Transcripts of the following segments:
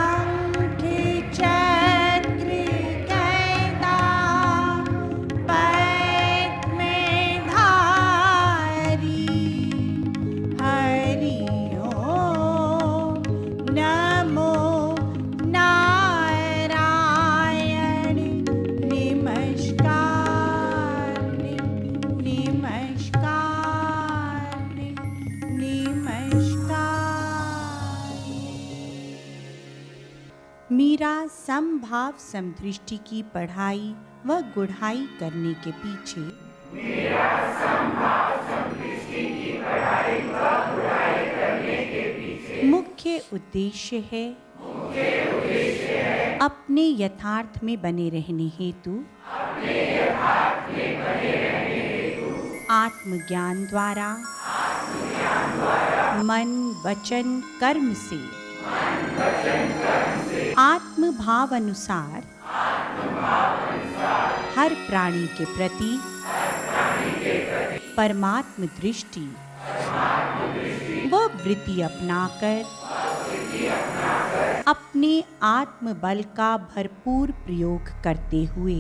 शंख चक्र गदा पद्म धारी। हरि ओम नमो नारायण। नमस्कार नमस्कार नमस्कार। मीरा समभाव समदृष्टि की पढ़ाई व गुढ़ाई करने के पीछे मुख्य उद्देश्य है अपने यथार्थ में बने रहने हेतु आत्मज्ञान द्वारा मन वचन कर्म से आत्मभाव अनुसार हर प्राणी के प्रति परमात्म दृष्टि व वृत्ति अपनाकर अपने आत्म बल का भरपूर प्रयोग करते हुए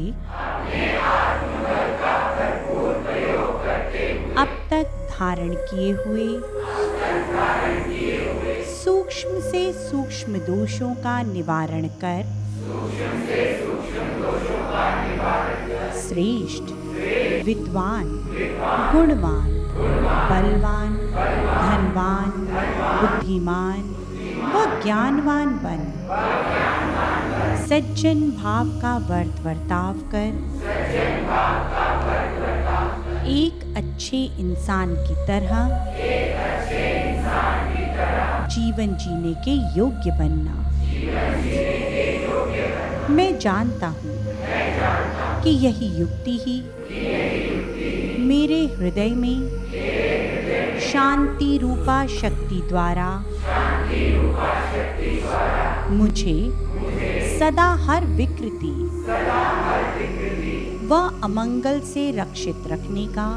अब तक धारण किए हुए सूक्ष्म से सूक्ष्म दोषों का निवारण कर श्रेष्ठ विद्वान गुणवान बलवान धनवान बुद्धिमान व ज्ञानवान बन सज्जन भाव का बर्ताव कर एक अच्छे इंसान की तरह जीवन जीने के योग्य बनना। मैं जानता हूँ कि यही युक्ति ही मेरे हृदय में शांति रूपा शक्ति द्वारा मुझे सदा हर विकृति व अमंगल से रक्षित रखने का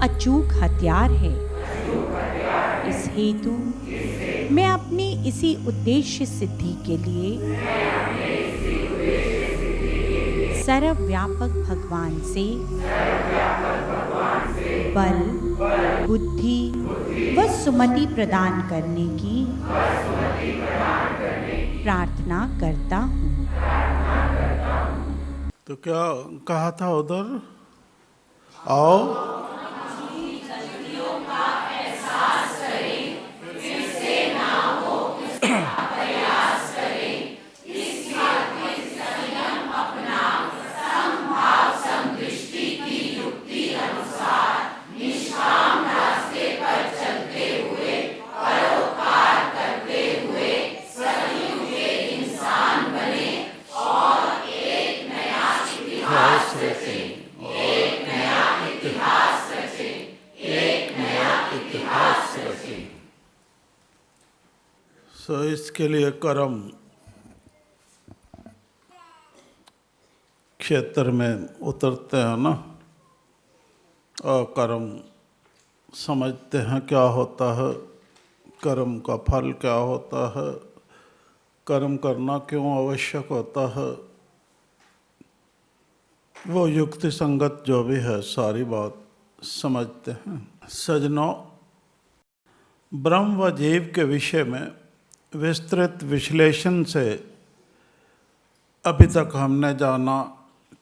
अचूक हथियार है। इस हेतु मैं अपनी इसी उद्देश्य सिद्धि के लिए सर्वव्यापक भगवान से बल बुद्धि व सुमति प्रदान करने की प्रार्थना करता हूँ। तो क्या कहा था उधर? आओ तो इसके लिए कर्म क्षेत्र में उतरते हैं ना, और कर्म समझते हैं क्या होता है, कर्म का फल क्या होता है, कर्म करना क्यों आवश्यक होता है, वो युक्ति संगत जो भी है सारी बात समझते हैं। सज्जनों, ब्रह्म व जीव के विषय में विस्तृत विश्लेषण से अभी तक हमने जाना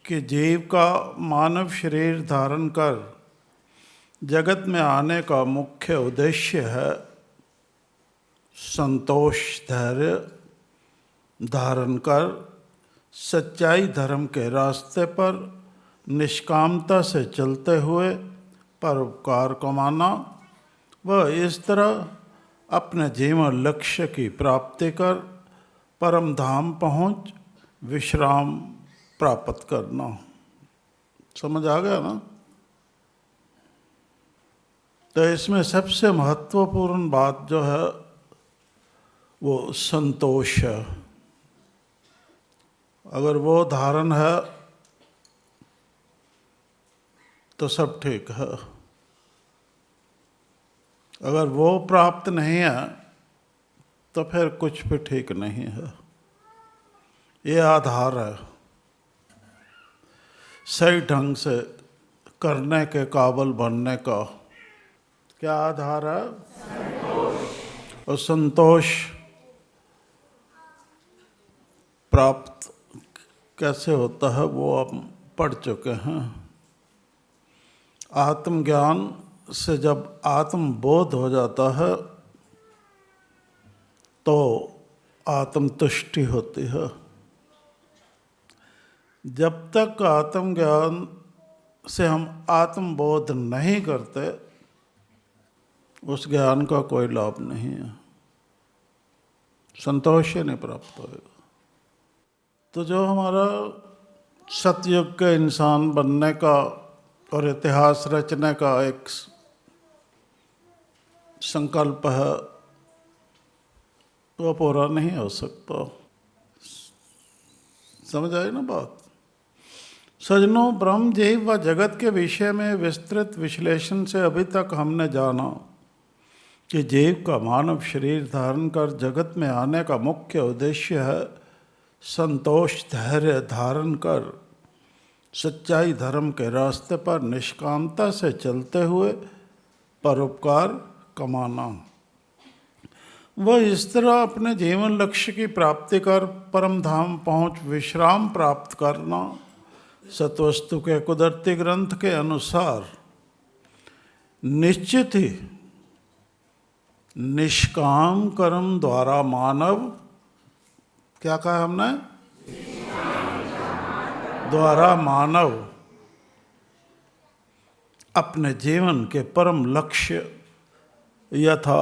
कि जीव का मानव शरीर धारण कर जगत में आने का मुख्य उद्देश्य है संतोष धैर्य धारण कर सच्चाई धर्म के रास्ते पर निष्कामता से चलते हुए परोपकार कमाना व इस तरह अपने जीवन लक्ष्य की प्राप्ति कर परम धाम पहुँच विश्राम प्राप्त करना। समझ आ गया ना? तो इसमें सबसे महत्वपूर्ण बात जो है वो संतोष है। अगर वो धारण है तो सब ठीक है, अगर वो प्राप्त नहीं है तो फिर कुछ भी ठीक नहीं है। ये आधार है सही ढंग से करने के काबिल बनने का। क्या आधार है? और संतोष प्राप्त कैसे होता है वो आप पढ़ चुके हैं। आत्मज्ञान से जब आत्मबोध हो जाता है तो आत्मतुष्टि होती है। जब तक आत्मज्ञान से हम आत्मबोध नहीं करते उस ज्ञान का कोई लाभ नहीं है, संतोष ही नहीं प्राप्त होगा। तो जो हमारा सतयुग के इंसान बनने का और इतिहास रचने का एक संकल्प है वो पूरा नहीं हो सकता। समझ आई ना बात? सज्जनों, ब्रह्म जीव व जगत के विषय में विस्तृत विश्लेषण से अभी तक हमने जाना कि जीव का मानव शरीर धारण कर जगत में आने का मुख्य उद्देश्य है संतोष धैर्य धारण कर सच्चाई धर्म के रास्ते पर निष्कामता से चलते हुए परोपकार कमाना। वह इस तरह अपने जीवन लक्ष्य की प्राप्ति कर परम धाम पहुँच विश्राम प्राप्त करना सत्वस्तु के कुदरती ग्रंथ के अनुसार निश्चित ही निष्काम कर्म द्वारा मानव, क्या कहा हमने? द्वारा मानव अपने जीवन के परम लक्ष्य यथा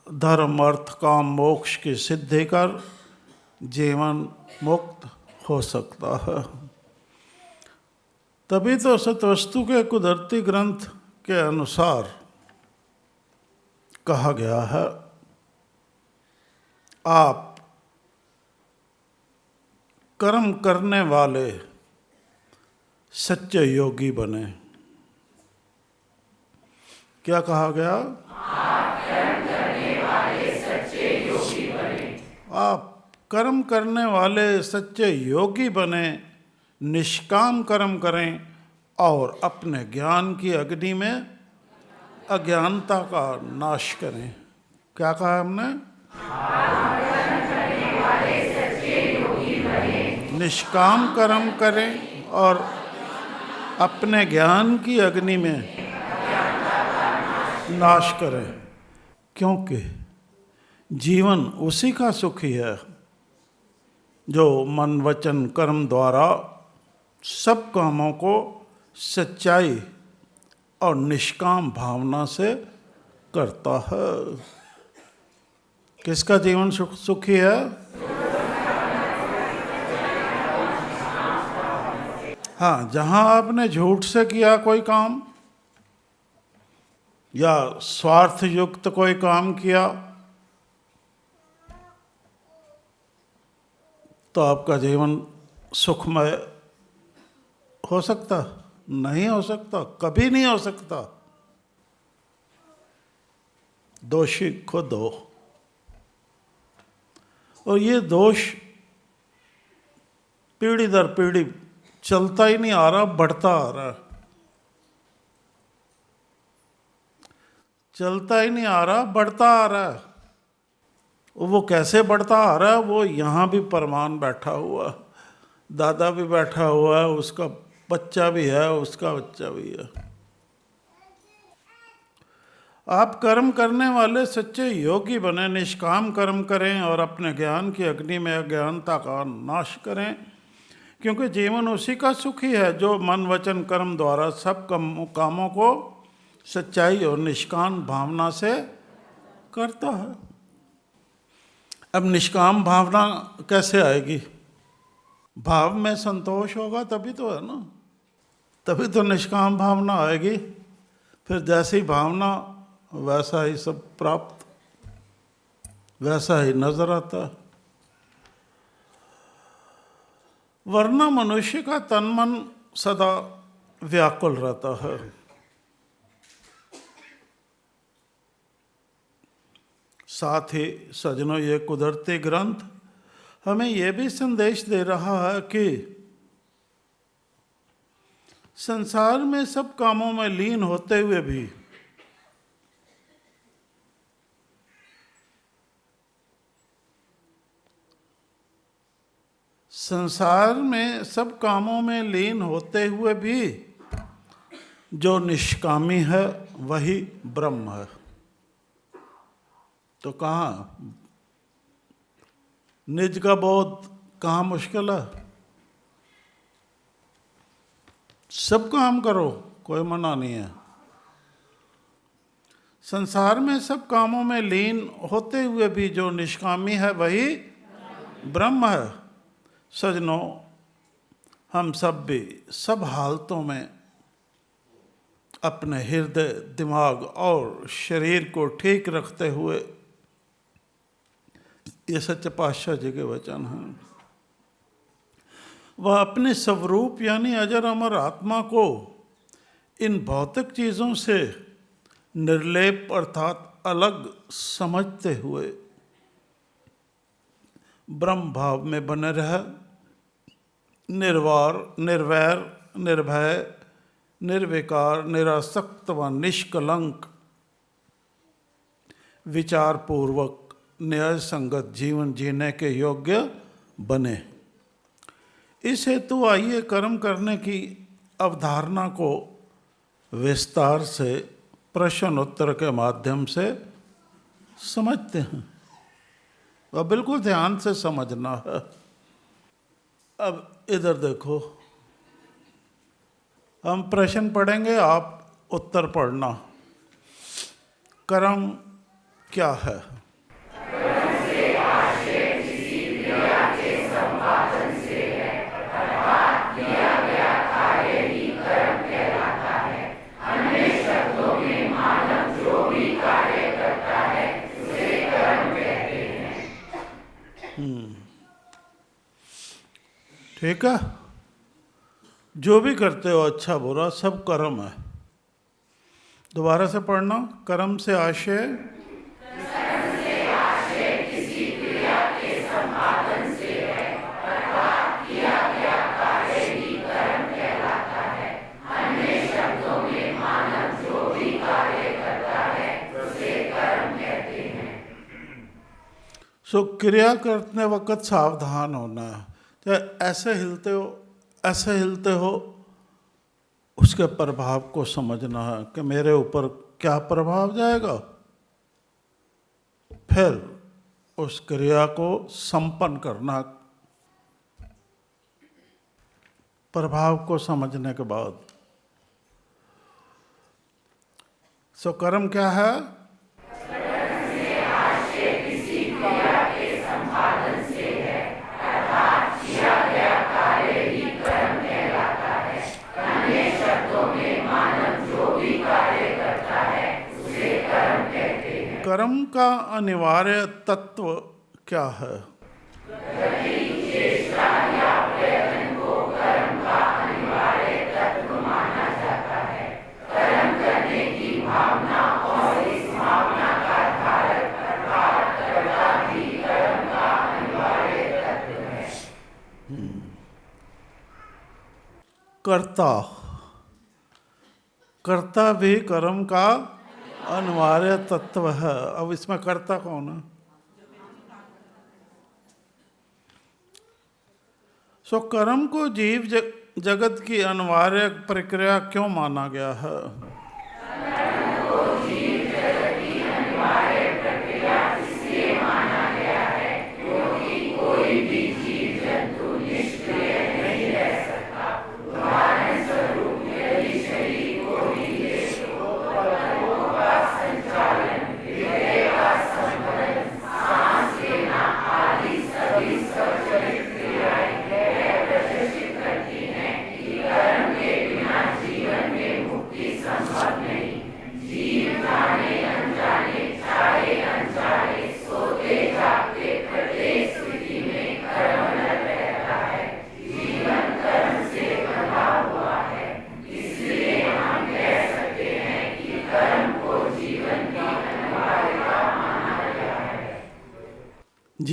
धर्म अर्थ काम मोक्ष की सिद्धि कर जीवन मुक्त हो सकता है। तभी तो सत्वस्तु के कुदरती ग्रंथ के अनुसार कहा गया है आप कर्म करने वाले सच्चे योगी बने। क्या कहा गया? आप कर्म करने वाले सच्चे योगी बने। आप कर्म करने वाले सच्चे योगी बने, निष्काम कर्म करें और अपने ज्ञान की अग्नि में अज्ञानता का नाश करें। क्या कहा हमने? निष्काम कर्म करें और अपने ज्ञान की अग्नि में नाश करें, क्योंकि जीवन उसी का सुख ही है जो मन वचन कर्म द्वारा सब कामों को सच्चाई और निष्काम भावना से करता है। किसका जीवन सुखी है? हाँ, जहाँ आपने झूठ से किया कोई काम या स्वार्थ युक्त कोई काम किया तो आपका जीवन सुखमय हो सकता? नहीं हो सकता, कभी नहीं हो सकता। दोषी खुद हो। और ये दोष पीढ़ी दर पीढ़ी चलता ही नहीं आ रहा, बढ़ता आ रहा है। चलता ही नहीं आ रहा, बढ़ता आ रहा है। वो कैसे बढ़ता आ रहा है वो यहाँ भी प्रमाण बैठा हुआ, दादा भी बैठा हुआ है, उसका बच्चा भी है, उसका बच्चा भी है। आप कर्म करने वाले सच्चे योगी बने, निष्काम कर्म करें और अपने ज्ञान की अग्नि में अज्ञानता का नाश करें, क्योंकि जीवन उसी का सुख ही है जो मन वचन कर्म द्वारा सब कामों को सच्चाई और निष्काम भावना से करता है। अब निष्काम भावना कैसे आएगी? भाव में संतोष होगा तभी तो है ना, तभी तो निष्काम भावना आएगी। फिर जैसी भावना वैसा ही सब प्राप्त, वैसा ही नजर आता है। वरना मनुष्य का तन मन सदा व्याकुल रहता है। साथ ही सजनों, ये कुदरती ग्रंथ हमें यह भी संदेश दे रहा है कि संसार में सब कामों में लीन होते हुए भी जो निष्कामी है वही ब्रह्म है। तो कहाँ निज का बोध, कहाँ मुश्किल है? सब काम करो, कोई मना नहीं है। संसार में सब कामों में लीन होते हुए भी जो निष्कामी है वही ब्रह्म है। सजनों, हम सब भी सब हालतों में अपने हृदय, दिमाग और शरीर को ठीक रखते हुए, ये सच्चे पातशाह जी के वचन हैं, वह अपने स्वरूप यानी अजर अमर आत्मा को इन भौतिक चीज़ों से निर्लेप अर्थात अलग समझते हुए ब्रह्म भाव में बने रहे, निर्वैर, निर्भय, निर्विकार, निरासक्त व निष्कलंक विचार पूर्वक न्याय संगत जीवन जीने के योग्य बने। इस हेतु आइए कर्म करने की अवधारणा को विस्तार से प्रश्न उत्तर के माध्यम से समझते हैं। वह बिल्कुल ध्यान से समझना है। अब इधर देखो, हम प्रश्न पढ़ेंगे, आप उत्तर पढ़ना। कर्म क्या है? ठीक है, जो भी करते हो अच्छा बुरा सब कर्म है। दोबारा से पढ़ना। कर्म से आशय किसी क्रिया के संपादन से है, अर्थात किया गया कार्य ही कर्म कहलाता है। अन्य शब्दों में मानव जो भी कार्य करता है उसे कर्म कहते हैं। सो क्रिया करने वक्त सावधान होना है। ऐसे हिलते हो, उसके प्रभाव को समझना है कि मेरे ऊपर क्या प्रभाव जाएगा, फिर उस क्रिया को संपन्न करना। प्रभाव को समझने के बाद सो कर्म क्या है? कर्म का अनिवार्य तत्व क्या है? कर्ता भी कर्म का अनिवार्य तत्व है। अब इसमें कर्ता कौन है? सो कर्म को जीव जगत की अनिवार्य प्रक्रिया क्यों माना गया है?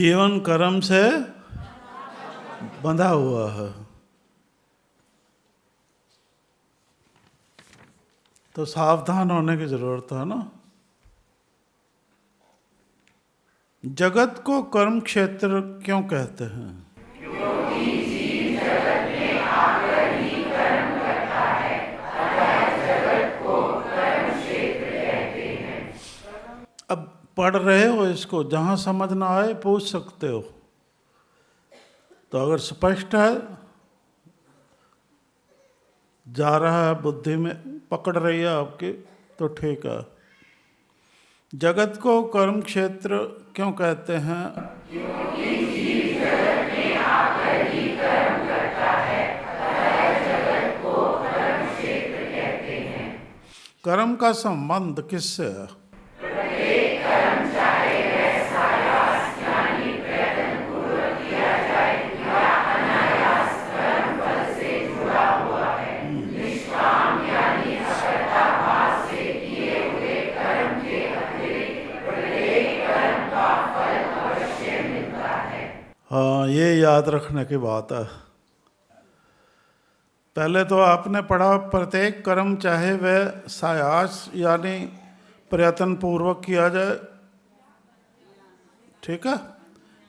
जीवन कर्म से बंधा हुआ है। तो सावधान होने की जरूरत है ना। जगत को कर्म क्षेत्र क्यों कहते हैं? क्योंकि जीव जगत में आकर ही कर्म करता है, अतः जगत को कर्म क्षेत्र कहते हैं। अब पढ़ रहे हो इसको, जहां समझ ना आए पूछ सकते हो। तो अगर स्पष्ट है, जा रहा है बुद्धि में, पकड़ रही है आपकी, तो ठीक है। जगत को कर्म क्षेत्र क्यों कहते हैं? क्योंकि जीव जगत में आकर ही कर्म करता है, अतः जगत को कर्म क्षेत्र कहते हैं। कर्म का संबंध किससे है? प्रत्येक कर्म चाहे वह सायास यानी प्रयत्नपूर्वक किया जाए या अनायास कर्म फल से जुड़ा हुआ है। निष्काम यानी अकर्ता भाव से किए हुए कर्म के अतिरिक्त प्रत्येक कर्म का फल अवश्य मिलता है। हाँ, ये याद रखने की बात है। पहले तो आपने पढ़ा, प्रत्येक कर्म चाहे वह सायास यानी प्रयत्न पूर्वक किया जाए, ठीक है,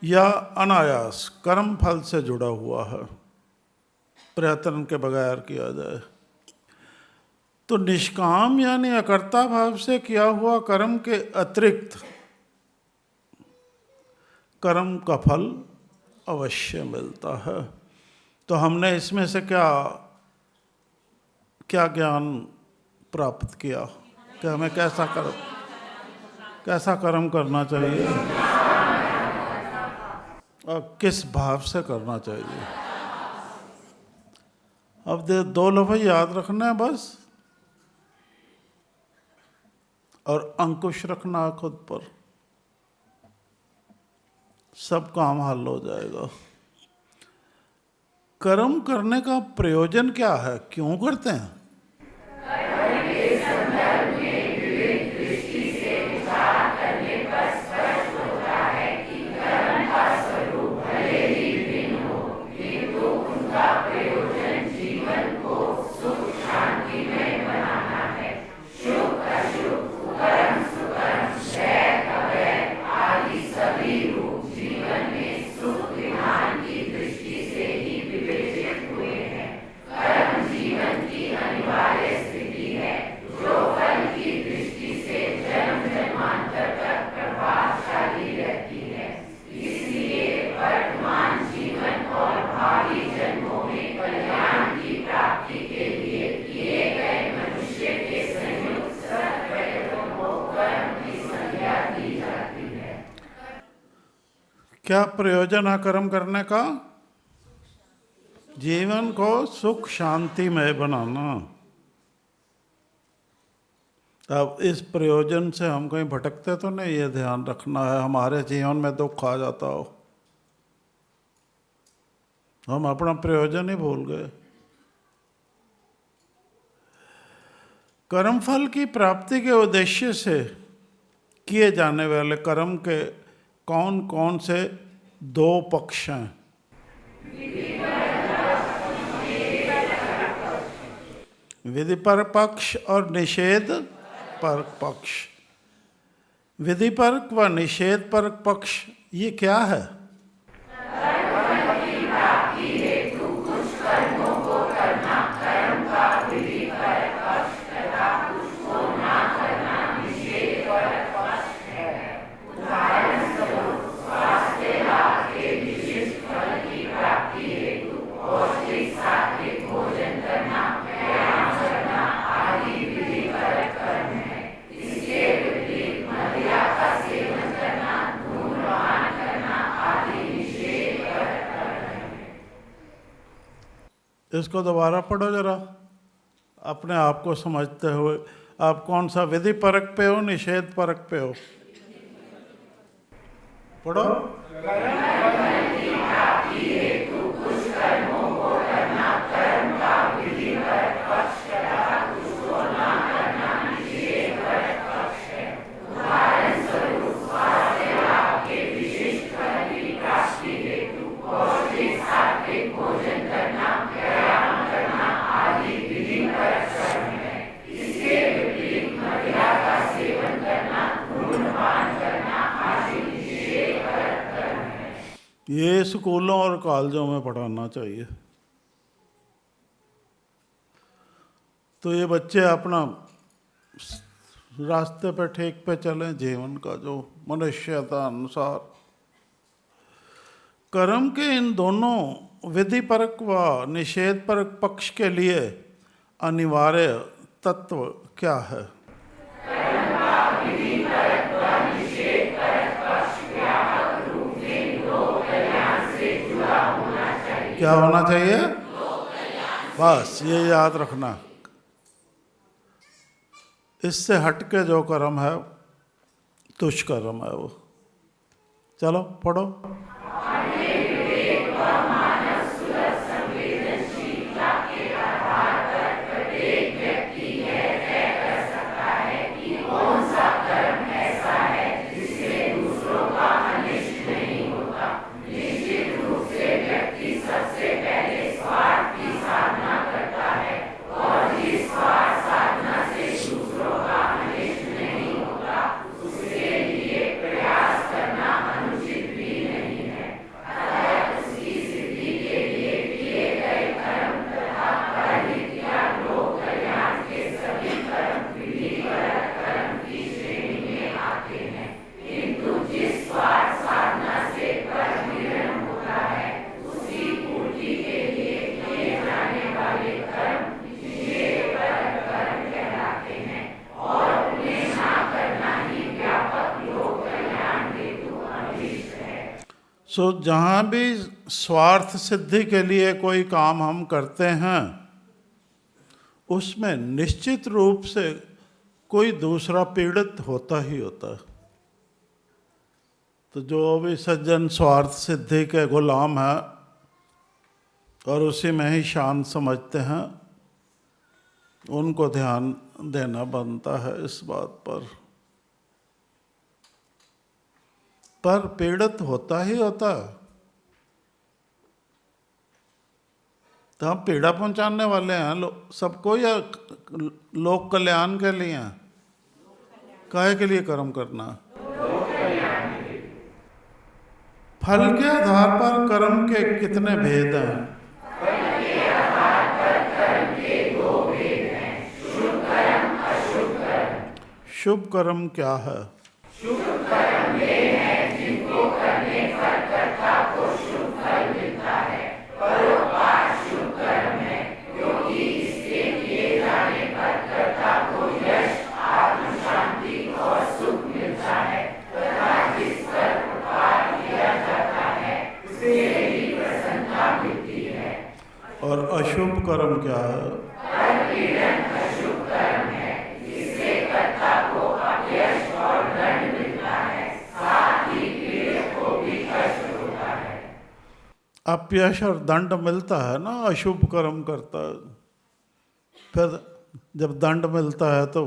या अनायास कर्म फल से जुड़ा हुआ है, प्रयत्न के बगैर किया जाए। तो निष्काम यानी अकर्ता भाव से किया हुआ कर्म के अतिरिक्त कर्म का फल अवश्य मिलता है। तो हमने इसमें से क्या क्या ज्ञान प्राप्त किया कि हमें कैसा कर्म करना चाहिए और किस भाव से करना चाहिए। अब दो लफ्ज़ याद रखना है बस, और अंकुश रखना है खुद पर, सब काम हल हो जाएगा। कर्म करने का प्रयोजन क्या है, क्यों करते हैं? कर्म के संदर्भ में विविध दृष्टि से विचार करने पर स्पष्ट होता है कि कर्म का स्वरूप भले ही भिन्न हो, किंतु उनका प्रयोजन जीवन को सुख शांतिमय बनाना है। शुभ अशुभ, कुकर्म सुकर्म, वैध अवैध आदि सभी रूप जीवन में सुख विधान की दृष्टि से ही विवेचित हुए हैं। कर्म जीवन की अनिवार्य स्थिति है, जो फल की दृष्टि से जन्म जन्मांतर तक प्रभावशाली रहती है। इसलिए वर्तमान जीवन और भावी जन्मों में कल्याण की प्राप्ति के लिए किए गए मनुष्य के संयुक्त सत्प्रयत्नों को कर्म की संज्ञा दी जाती है। क्या प्रयोजन है कर्म करने का? जीवन को सुख शांतिमय बनाना। अब इस प्रयोजन से हम कहीं भटकते तो नहीं, ये ध्यान रखना है। हमारे जीवन में दुख आ जाता हो, हम अपना प्रयोजन ही भूल गए। कर्मफल की प्राप्ति के उद्देश्य से किए जाने वाले कर्म के कौन कौन से दो पक्ष हैं? विधि पर पक्ष और निषेध पर पक्ष। विधि परक व निषेध परक पक्ष ये क्या है? इसको दोबारा पढ़ो जरा, अपने आप को समझते हुए। आप कौन सा विधि परक पे हो, निषेध परक पे हो? पढ़ो। उदाहरण स्वरूप स्वास्थ्य लाभ के विशिष्ट फल भी ये स्कूलों और कॉलेजों में पढ़ाना चाहिए। तो ये बच्चे अपना रास्ते पे ठीक पे चलें जीवन का जो मनुष्यता अनुसार। कर्म के इन दोनों विधिपरक व निषेधपरक पक्ष के लिए अनिवार्य तत्व क्या है? क्या होना चाहिए? बस ये याद रखना। इससे हटके जो कर्म है दुष्कर्म है वो। चलो पढ़ो। जहाँ भी स्वार्थ सिद्धि के लिए कोई काम हम करते हैं उसमें निश्चित रूप से कोई दूसरा पीड़ित होता ही होता है। तो जो भी सज्जन स्वार्थ सिद्धि के गुलाम हैं और उसी में ही शान समझते हैं, उनको ध्यान देना बनता है इस बात पर पीड़ित होता ही होता है। तो हम पीड़ा पहुंचाने वाले हैं सबको, या लोक कल्याण के लिए हैं? काहे के लिए कर्म करना? फल के आधार पर कर्म के कितने भेद हैं? शुभ कर्म क्या है? शुभ कर्म वे हैं जिनको करने पर कर्ता को शुभ फल मिलता है। परोपकार शुभ कर्म है क्योंकि इसके किए जाने पर कर्ता को यश, आत्म शांति और सुख मिलता है तथा जिस पर उपकार किया जाता है उसे भी प्रसन्नता मिलती है। और अशुभ कर्म क्या है? परपीड़न अशुभ कर्म है। इससे कर्ता को अपयश और दंड मिलता है, साथ ही पीड़ित को भी कष्ट होता है। अपयश और दंड मिलता है ना अशुभ कर्म करता है। फिर जब दंड मिलता है तो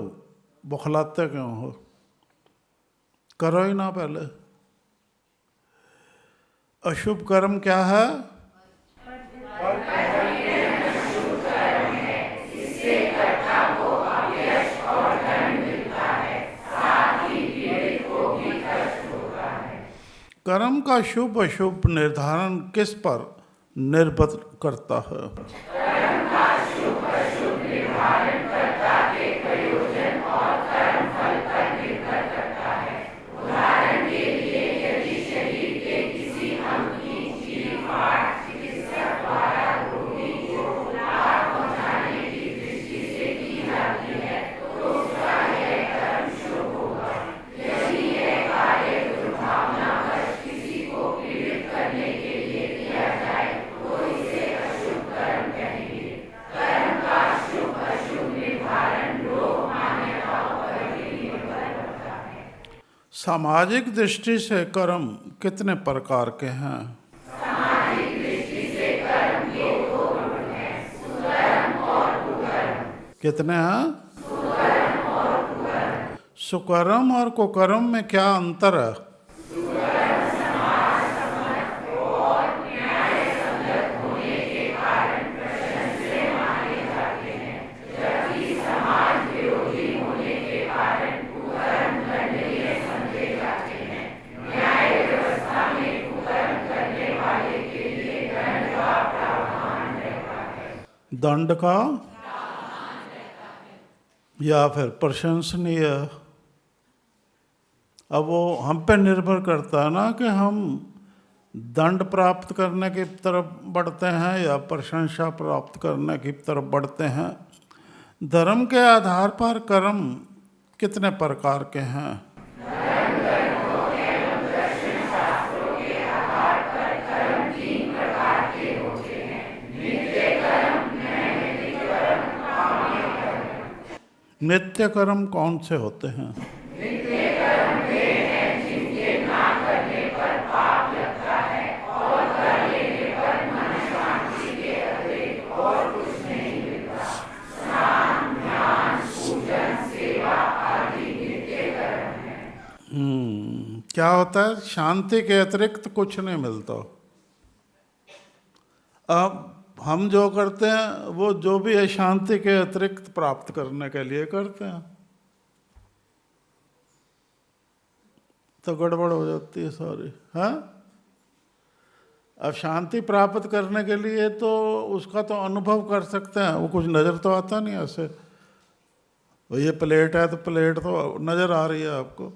बौखलाते क्यों हो? करो ही ना पहले। अशुभ कर्म क्या है? कर्म का शुभ अशुभ निर्धारण किस पर निर्भर करता है? कर्म का शुभ अशुभ निर्धारण कर्ता के प्रयोजन और कर्म फल पर निर्भर करता है। उदाहरण के लिए यदि शरीर के किसी अंग की चीर-फाड़ चिकित्सक द्वारा रोगी को लाभ पहुंचाने की दृष्टि से की जाती है तो उसका यह कर्म शुभ होगा। यदि यह कार्य दुर्भावना करने के लिए किया जाए तो इसे अशुभ कर्म कहेंगे। कर्म का शुभ अशुभ निर्धारण लोक मान्यताओं पर भी निर्भर करता है। सामाजिक दृष्टि से कर्म कितने प्रकार के हैं? सामाजिक दृष्टि से कर्म के दो गुण हैं, सुकर्म और कुकर्म। कितने हैं? सुकर्म और कुकर्म। सुकर्म और कुकर्म में क्या अंतर है? करने दंड का या फिर प्रशंसनीय। अब वो हम पे निर्भर करता है ना कि हम दंड प्राप्त करने की तरफ बढ़ते हैं या प्रशंसा प्राप्त करने की तरफ बढ़ते हैं। धर्म के आधार पर कर्म कितने प्रकार के हैं? नित्य कर्म कौन से होते हैं? क्या होता है? शांति के अतिरिक्त कुछ नहीं मिलता। अब हम जो करते हैं वो जो भी है शांति के अतिरिक्त प्राप्त करने के लिए करते हैं, तो गड़बड़ हो जाती है सारी। हाँ, अब शांति प्राप्त करने के लिए तो उसका तो अनुभव कर सकते हैं, वो कुछ नज़र तो आता नहीं ऐसे। वो ये प्लेट है तो प्लेट तो नज़र आ रही है आपको,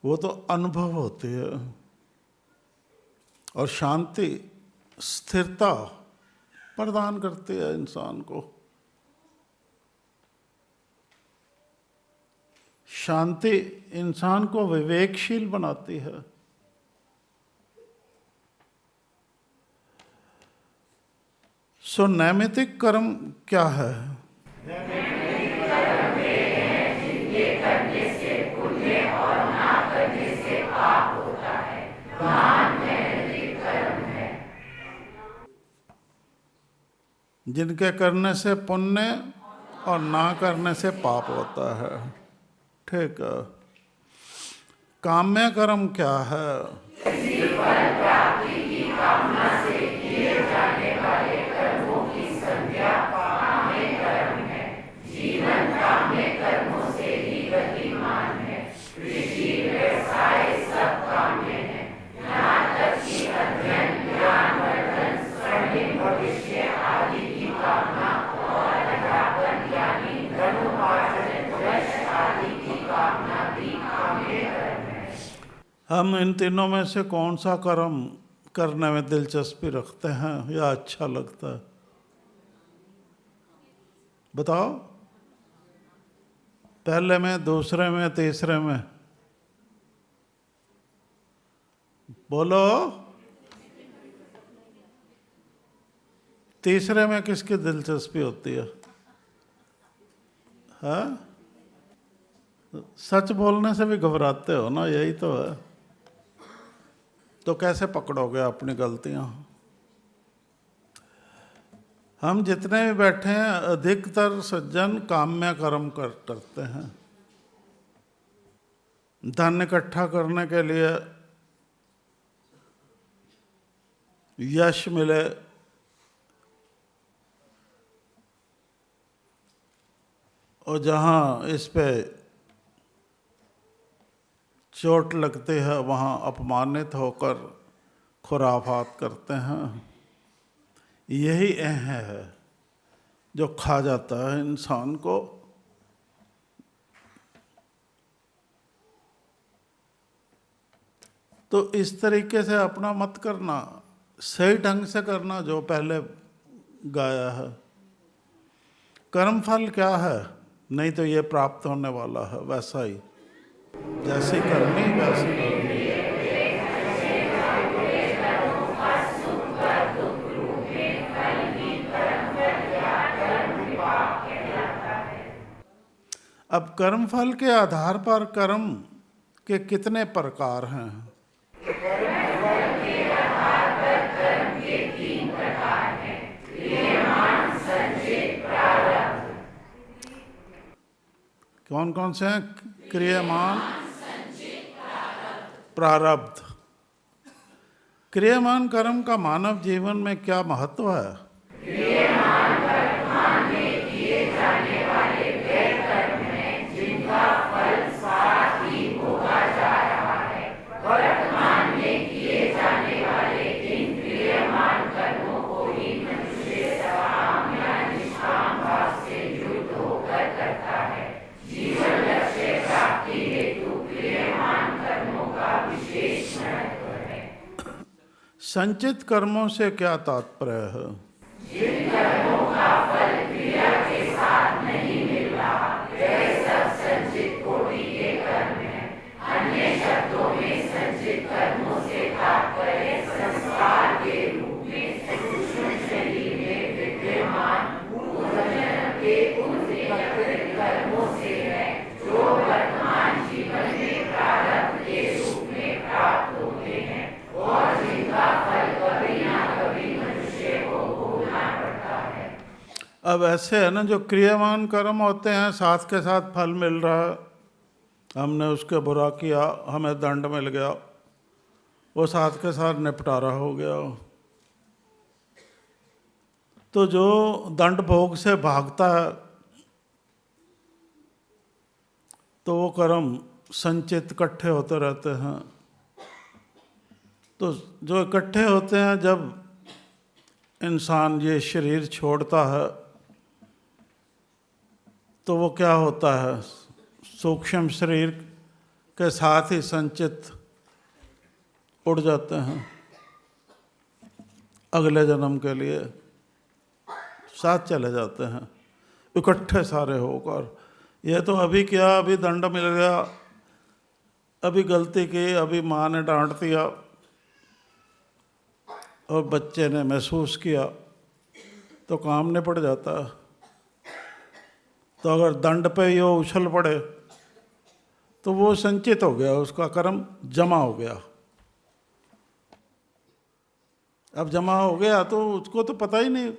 वो तो अनुभव होती है। और शांति स्थिरता प्रदान करती है इंसान को। शांति इंसान को विवेकशील बनाती है। सो नैमित्तिक कर्म क्या है? जिनके करने से पुण्य और ना करने से पाप होता है। ठीक है। काम्य कर्म क्या है? हम इन तीनों में से कौन सा कर्म करने में दिलचस्पी रखते हैं या अच्छा लगता है? बताओ। पहले में, दूसरे में, तीसरे में? बोलो। तीसरे में किसकी दिलचस्पी होती है? हाँ, सच बोलने से भी घबराते हो ना, यही तो है। तो कैसे पकड़ोगे अपनी गलतियां? हम जितने भी बैठे हैं अधिकतर सज्जन काम्य कर्म करते हैं। धन इकट्ठा करने के लिए, यश मिले, और जहाँ इस पे चोट लगती है वहाँ अपमानित होकर खुराफात करते हैं। यही है जो खा जाता है इंसान को। तो इस तरीके से अपना मत करना, सही ढंग से करना जो पहले गाया है। कर्म फल क्या है? नहीं तो ये प्राप्त होने वाला है वैसा ही, जैसी करनी वैसी करनी। अब कर्म फल के आधार पर कर्म के कितने प्रकार हैं? कौन कौन से हैं? क्रियमान, प्रारब्ध। क्रियमान कर्म का मानव जीवन में क्या महत्व है? क्रियमान वर्तमान में किए जाने वाले वे कर्म हैं जिनका फल साथ ही भोगा जा रहा है। वर्तमान में किए जाने वाले इन क्रियमान कर्मों को ही मनुष्य सकाम संचित कर्मों से क्या तात्पर्य है? जिन कर्मों का फल क्रिया के साथ नहीं मिल रहा वे सब संचित कोटि के कर्म हैं। अन्य शब्दों में संचित कर्मों से तात्पर्य संस्कार के रूप में सूक्ष्म शरीर में विद्यमान पूर्वजन्म के उन विकृत कर्मों से है जो वर्तमान जीवन में प्रारब्ध के रूप में प्राप्त होते हैं और जिनका फल कभी ना कभी मनुष्य को भोगना पड़ता है। अब ऐसे है ना, जो क्रियामान कर्म होते हैं साथ के साथ फल मिल रहा है, हमने उसके बुरा किया, हमें दंड मिल गया, वो साथ के साथ निपटारा हो गया। तो जो दंड भोग से भागता है तो वो कर्म संचित इकट्ठे होते रहते हैं। तो जो इकट्ठे होते हैं, जब इंसान ये शरीर छोड़ता है तो वो क्या होता है, सूक्ष्म शरीर के साथ ही संचित उड़ जाते हैं अगले जन्म के लिए, साथ चले जाते हैं इकट्ठे सारे होकर। ये तो अभी क्या, अभी दंड मिल गया, अभी गलती की, अभी माँ ने डांट दिया और बच्चे ने महसूस किया तो काम निपट जाता है। तो अगर दंड पे ही वो उछल पड़े तो वो संचित हो गया, उसका कर्म जमा हो गया। अब जमा हो गया तो उसको तो पता ही नहीं,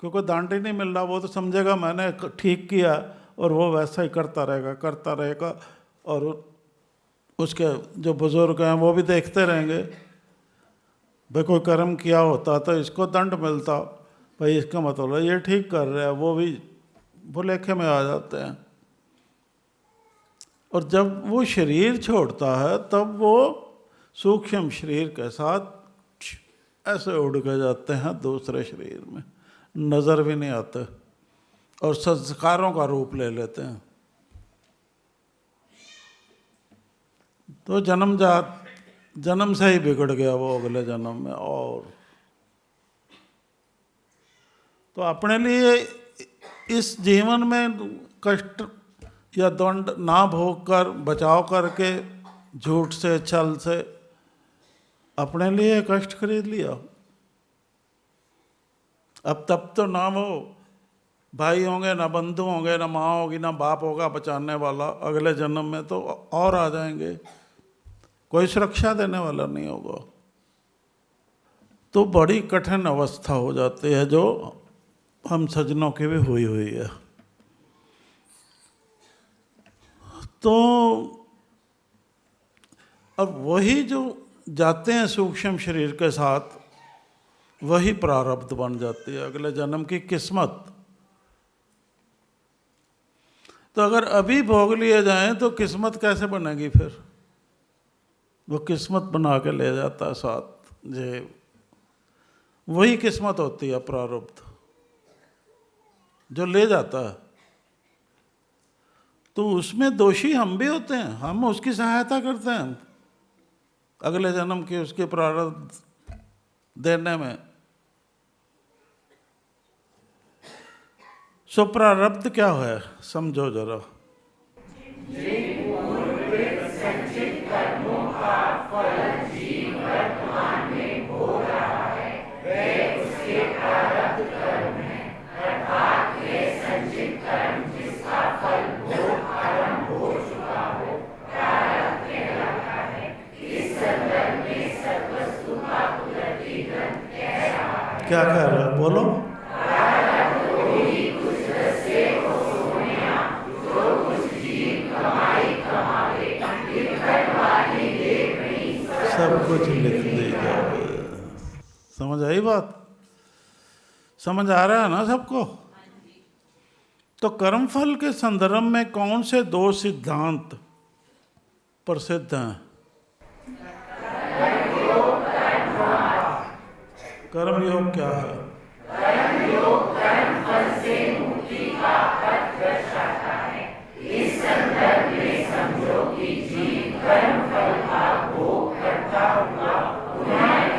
क्योंकि दंड ही नहीं मिल रहा। वो तो समझेगा मैंने ठीक किया और वो वैसा ही करता रहेगा। और उसके जो बुजुर्ग हैं वो भी देखते रहेंगे, भाई कोई कर्म किया होता तो इसको दंड मिलता, भाई इसका मतलब ये ठीक कर रहा है, वो भी भुलेखे में आ जाते हैं। और जब वो शरीर छोड़ता है तब वो सूक्ष्म शरीर के साथ ऐसे उड़ के जाते हैं दूसरे शरीर में, नज़र भी नहीं आते और संस्कारों का रूप ले लेते हैं। तो जन्म से ही बिगड़ गया वो अगले जन्म में। और तो अपने लिए इस जीवन में कष्ट या दंड ना भोग कर बचाव करके झूठ से छल से अपने लिए कष्ट खरीद लिया। अब तब तो ना वो भाई होंगे, ना बंधु होंगे, ना माँ होगी, ना बाप होगा बचाने वाला। अगले जन्म में तो और आ जाएंगे, कोई सुरक्षा देने वाला नहीं होगा। तो बड़ी कठिन अवस्था हो जाती है, जो हम सज्जनों की भी हुई है। तो अब वही जो जाते हैं सूक्ष्म शरीर के साथ, वही प्रारब्ध बन जाती है अगले जन्म की किस्मत। तो अगर अभी भोग लिए जाएं तो किस्मत कैसे बनेगी फिर? वो किस्मत बना के ले जाता है साथ, जे वही किस्मत होती है प्रारब्ध जो ले जाता है। तो उसमें दोषी हम भी होते हैं, हम उसकी सहायता करते हैं अगले जन्म की उसके प्रारब्ध देने में। सो प्रारब्ध क्या है समझो जरा। संचित कर्मों का फल जीव वर्तमान में भोग रहा है, वे उसके प्रारब्ध कर्म हैं। अर्थात वे संचित कर्म जिसका फल भोग आरंभ हो चुका हो, प्रारब्ध कहलाता है। इस संदर्भ में सद्वस्तु का कुदरती ग्रंथ कह रहा है। क्या कह रहा है बोलो? सब कुछ लिख देगा। समझ आई बात? समझ आ रहा है ना सबको? तो कर्मफल के संदर्भ में कौन से दो सिद्धांत प्रसिद्ध हैं? कर्मयोग क्या है? कर्मयोग कर्मफल से मुक्ति का पथ दर्शाता है। इस संदर्भ में समझो कि जीव कर्मफल का भोग करता हुआ पुनः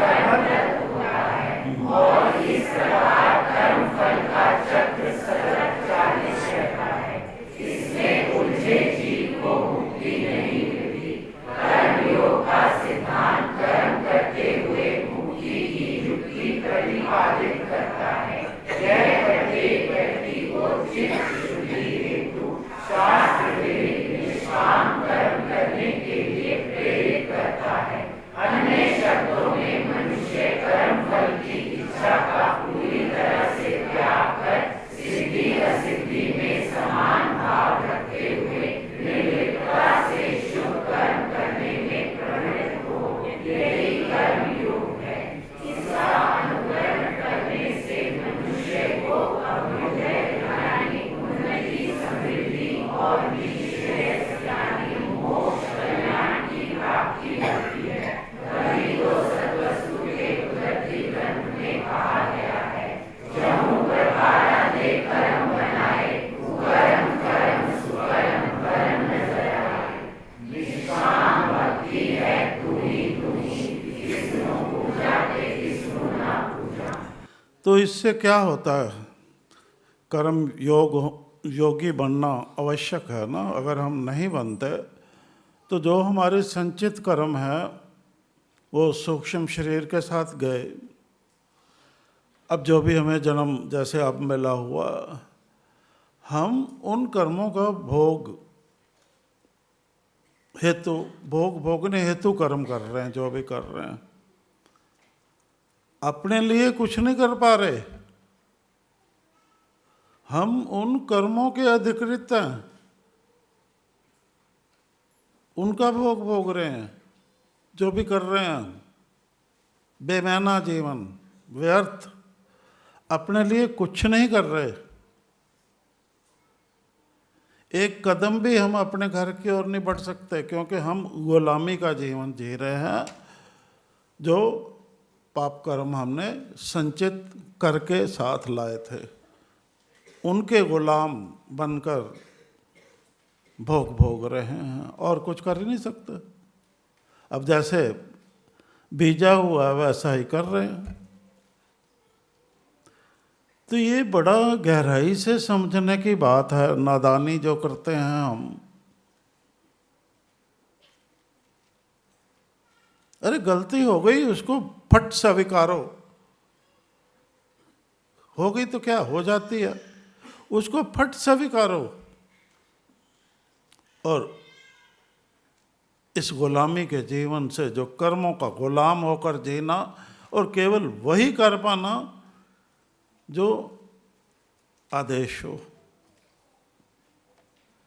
तो इससे क्या होता है, कर्म योगी बनना आवश्यक है ना। अगर हम नहीं बनते तो जो हमारे संचित कर्म है वो सूक्ष्म शरीर के साथ गए। अब जो भी हमें जन्म जैसे अब मिला हुआ, हम उन कर्मों का भोगने हेतु कर्म कर रहे हैं। जो भी कर रहे हैं अपने लिए कुछ नहीं कर पा रहे, हम उन कर्मों के अधिकृत हैं, उनका भोग रहे हैं। जो भी कर रहे हैं बेमैना जीवन, व्यर्थ, अपने लिए कुछ नहीं कर रहे। एक कदम भी हम अपने घर की ओर नहीं बढ़ सकते, क्योंकि हम गुलामी का जीवन जी रहे हैं। जो पाप कर्म हमने संचित करके साथ लाए थे, उनके गुलाम बनकर भोग रहे हैं, और कुछ कर ही नहीं सकते। अब जैसे बीजा हुआ वैसा ही कर रहे हैं। तो ये बड़ा गहराई से समझने की बात है। नादानी जो करते हैं हम, अरे गलती हो गई उसको फट स्वीकारो। हो गई तो क्या हो जाती है, उसको फट स्वीकारो। और इस गुलामी के जीवन से, जो कर्मों का गुलाम होकर जीना और केवल वही कर पाना जो आदेश हो,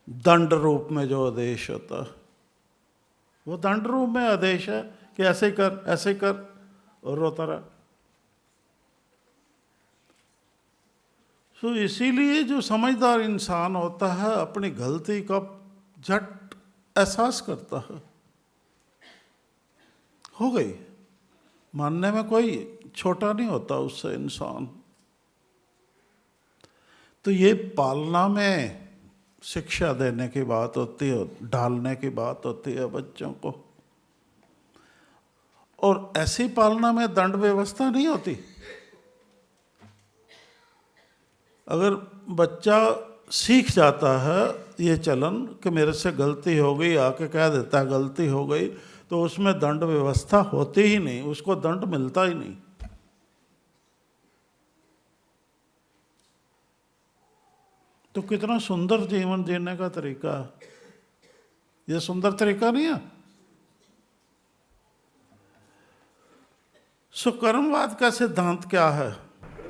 दंड रूप में जो आदेश होता है, वो दंड रूप में आदेश है कि ऐसे कर, ऐसे कर, और रोता रहा। तो इसीलिए जो समझदार इंसान होता है अपनी गलती का झट एहसास करता है। हो गई, मानने में कोई छोटा नहीं होता उससे इंसान। तो ये पालना में शिक्षा देने की बात होती है, ढालने की बात होती है बच्चों को। और ऐसी पालना में दंड व्यवस्था नहीं होती। अगर बच्चा सीख जाता है ये चलन कि मेरे से गलती हो गई, आके कह देता है गलती हो गई, तो उसमें दंड व्यवस्था होती ही नहीं, उसको दंड मिलता ही नहीं। तो कितना सुंदर जीवन जीने का तरीका है। ये सुंदर तरीका नहीं है। सो कर्मवाद का सिद्धांत क्या है?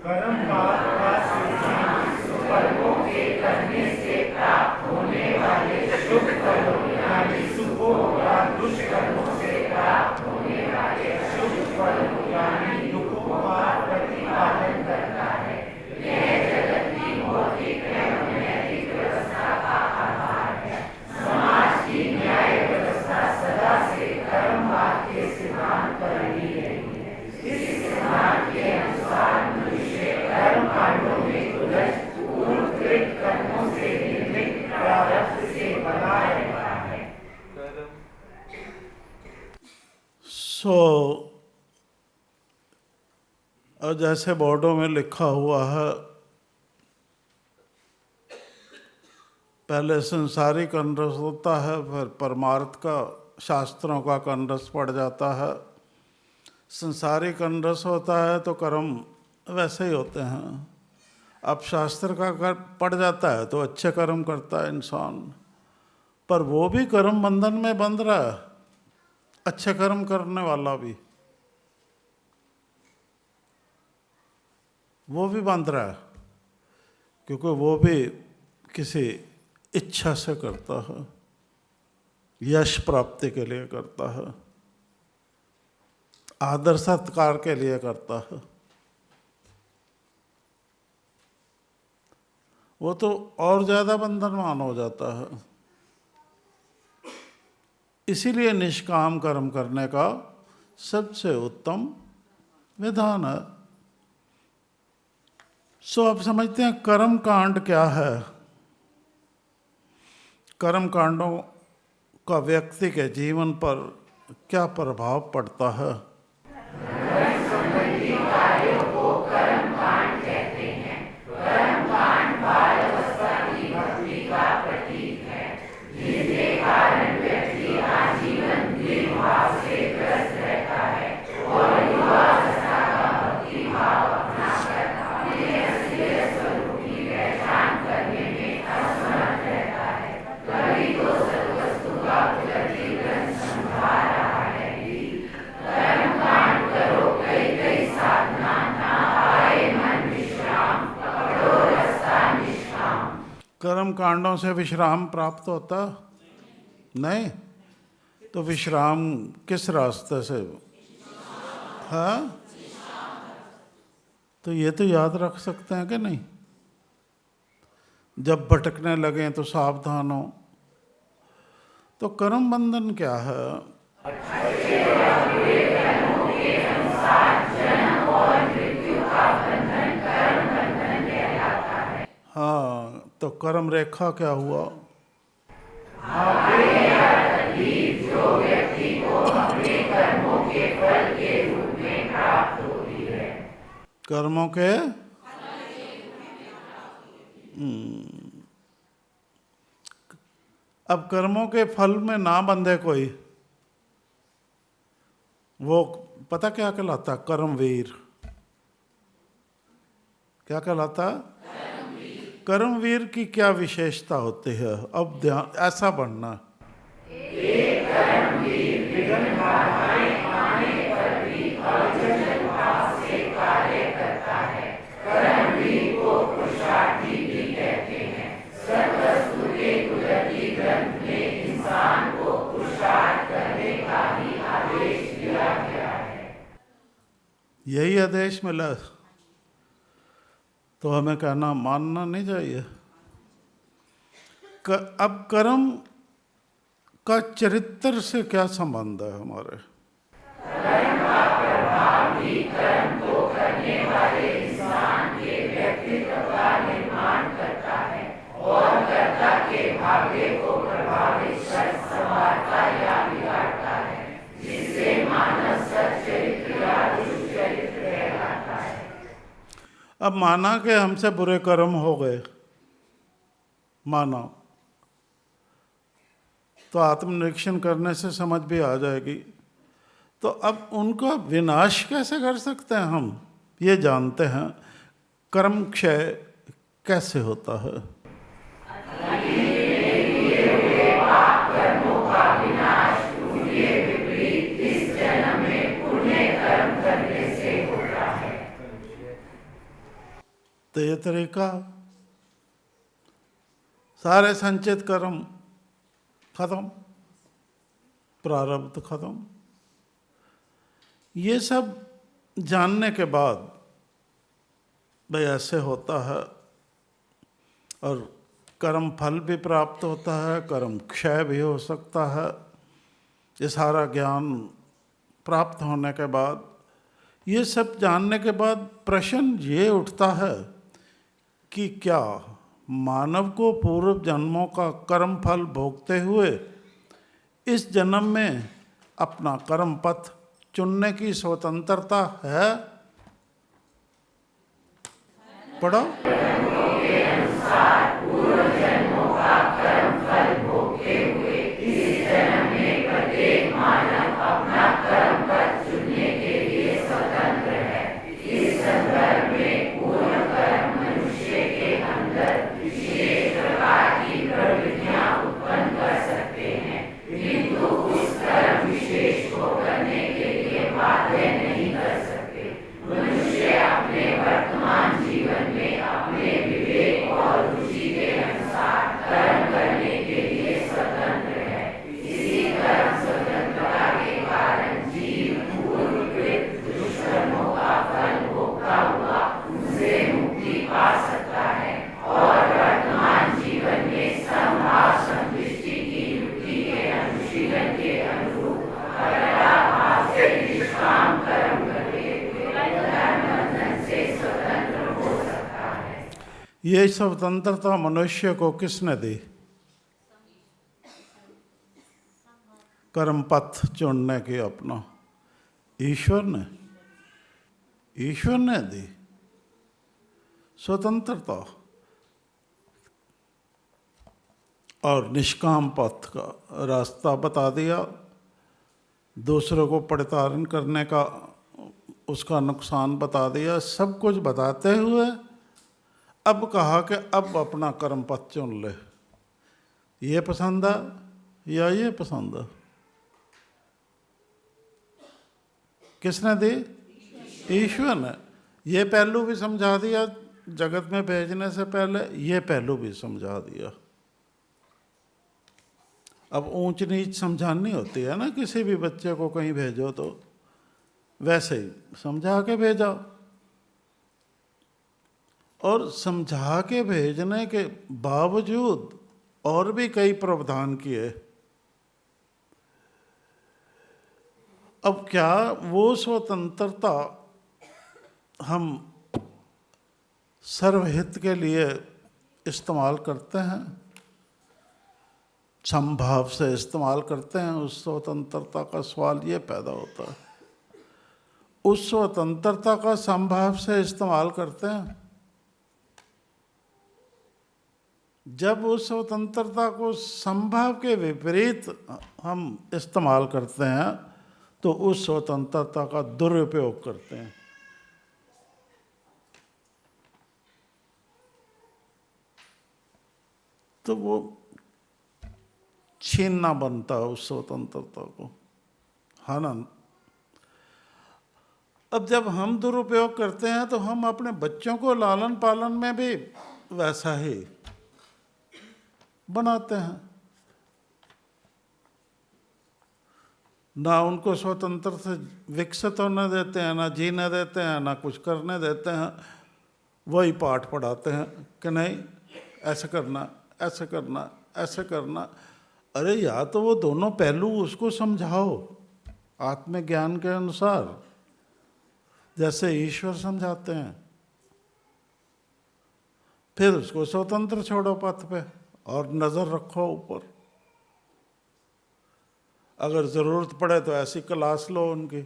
कर्मवाद का सिद्धांत कर्मों के करने से प्राप्त होने वाले शुभ फलों यानी शुभों का दुष्कर्मों से प्राप्त होने वाले शुभ फलों यानी दुखों का प्रतिपादन करता है। यह जगत की भौतिक एवं नैतिक व्यवस्था का आधार है। समाज की न्याय व्यवस्था सदा से कर्मवाद के सिद्धांत पर ही रही है। इस सिद्धांत के अनुसार मनुष्य कर्म कांडों में उलझ पूर्वकृत कर्मों से निर्मित प्रारब्ध से बना रहता है। और जैसे बोर्डों में लिखा हुआ है, पहले संसारिक अनरस होता है, फिर परमार्थ का शास्त्रों का अनरस पड़ जाता है। संसारिक अनरस होता है तो कर्म वैसे ही होते हैं। अब शास्त्र का पड़ जाता है तो अच्छे कर्म करता है इंसान, पर वो भी कर्म बंधन में बंध रहा है, अच्छे कर्म करने वाला भी, वो भी बंध रहा है, क्योंकि वो भी किसी इच्छा से करता है, यश प्राप्ति के लिए करता है, आदर सत्कार के लिए करता है। वो तो और ज्यादा बंधनवान हो जाता है। इसीलिए निष्काम कर्म करने का सबसे उत्तम विधान है। सो आप समझते हैं कर्म कांड क्या है? कर्म कांडों का व्यक्ति के जीवन पर क्या प्रभाव पड़ता है? संबंधी कार्यों को कर्म कांड कर्म कांडों से विश्राम प्राप्त होता नहीं, तो विश्राम किस रास्ते से? हाँ, तो ये तो याद रख सकते हैं कि नहीं? जब भटकने लगे तो सावधान हो। तो कर्म बंधन क्या है? हाँ, तो कर्म रेखा क्या हुआ? कर्मों के अब कर्मों के फल में ना बंधे कोई, वो पता क्या कहलाता? कर्मवीर। क्या कहलाता? कर्मवीर की क्या विशेषता होती है? अब ध्यान ऐसा बढ़ना। यही आदेश मिला, तो हमें कहना मानना नहीं चाहिए। अब कर्म का चरित्र से क्या संबंध है हमारे? अब माना कि हमसे बुरे कर्म हो गए, माना, तो आत्मनिरीक्षण करने से समझ भी आ जाएगी। तो अब उनका विनाश कैसे कर सकते हैं हम? ये जानते हैं कर्म क्षय कैसे होता है। तो ये तरीका, सारे संचित कर्म खत्म, प्रारब्ध खत्म। ये सब जानने के बाद भाई ऐसे होता है, और कर्म फल भी प्राप्त होता है, कर्म क्षय भी हो सकता है। ये सारा ज्ञान प्राप्त होने के बाद, ये सब जानने के बाद प्रश्न ये उठता है कि क्या मानव को पूर्व जन्मों का कर्म फल भोगते हुए इस जन्म में अपना कर्म पथ चुनने की स्वतंत्रता है? पढ़ो। ये स्वतंत्रता मनुष्य को किसने दी? कर्म पथ चुनने की अपना ईश्वर ने, ईश्वर ने दी स्वतंत्रता। और निष्काम पथ का रास्ता बता दिया, दूसरों को प्रताड़न करने का उसका नुकसान बता दिया। सब कुछ बताते हुए अब कहा कि अब अपना कर्म पथ चुन ले, ये पसंद है या ये पसंद है? किसने दी? ईश्वर ने। ये पहलू भी समझा दिया जगत में भेजने से पहले ये पहलू भी समझा दिया। अब ऊंच नीच समझानी होती है ना, किसी भी बच्चे को कहीं भेजो तो वैसे ही समझा के भेजा, और समझा के भेजने के बावजूद और भी कई प्रावधान किए। अब क्या वो स्वतंत्रता हम सर्वहित के लिए इस्तेमाल करते हैं, समभाव से इस्तेमाल करते हैं? उस स्वतंत्रता का सवाल ये पैदा होता है। उस स्वतंत्रता का समभाव से इस्तेमाल करते हैं? जब उस स्वतंत्रता को संभाव के विपरीत हम इस्तेमाल करते हैं तो उस स्वतंत्रता का दुरुपयोग करते हैं। तो वो छीनना बनता है उस स्वतंत्रता को, है ना? अब जब हम दुरुपयोग करते हैं तो हम अपने बच्चों को लालन पालन में भी वैसा ही बनाते हैं। ना उनको स्वतंत्र से विकसित होने देते हैं, ना जीने देते हैं, ना कुछ करने देते हैं। वही पाठ पढ़ाते हैं कि नहीं ऐसे करना, ऐसे करना, ऐसे करना। अरे या तो वो दोनों पहलू उसको समझाओ आत्मज्ञान के अनुसार, जैसे ईश्वर समझाते हैं, फिर उसको स्वतंत्र छोड़ो पथ पे और नज़र रखो ऊपर। अगर ज़रूरत पड़े तो ऐसी क्लास लो उनकी।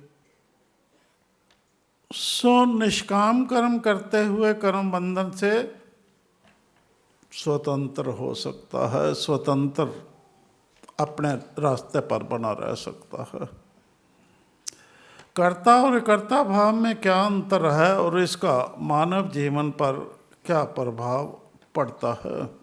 सो निष्काम कर्म करते हुए कर्म बंधन से स्वतंत्र हो सकता है, स्वतंत्र अपने रास्ते पर बना रह सकता है। कर्ता और कर्ता भाव में क्या अंतर है और इसका मानव जीवन पर क्या प्रभाव पड़ता है?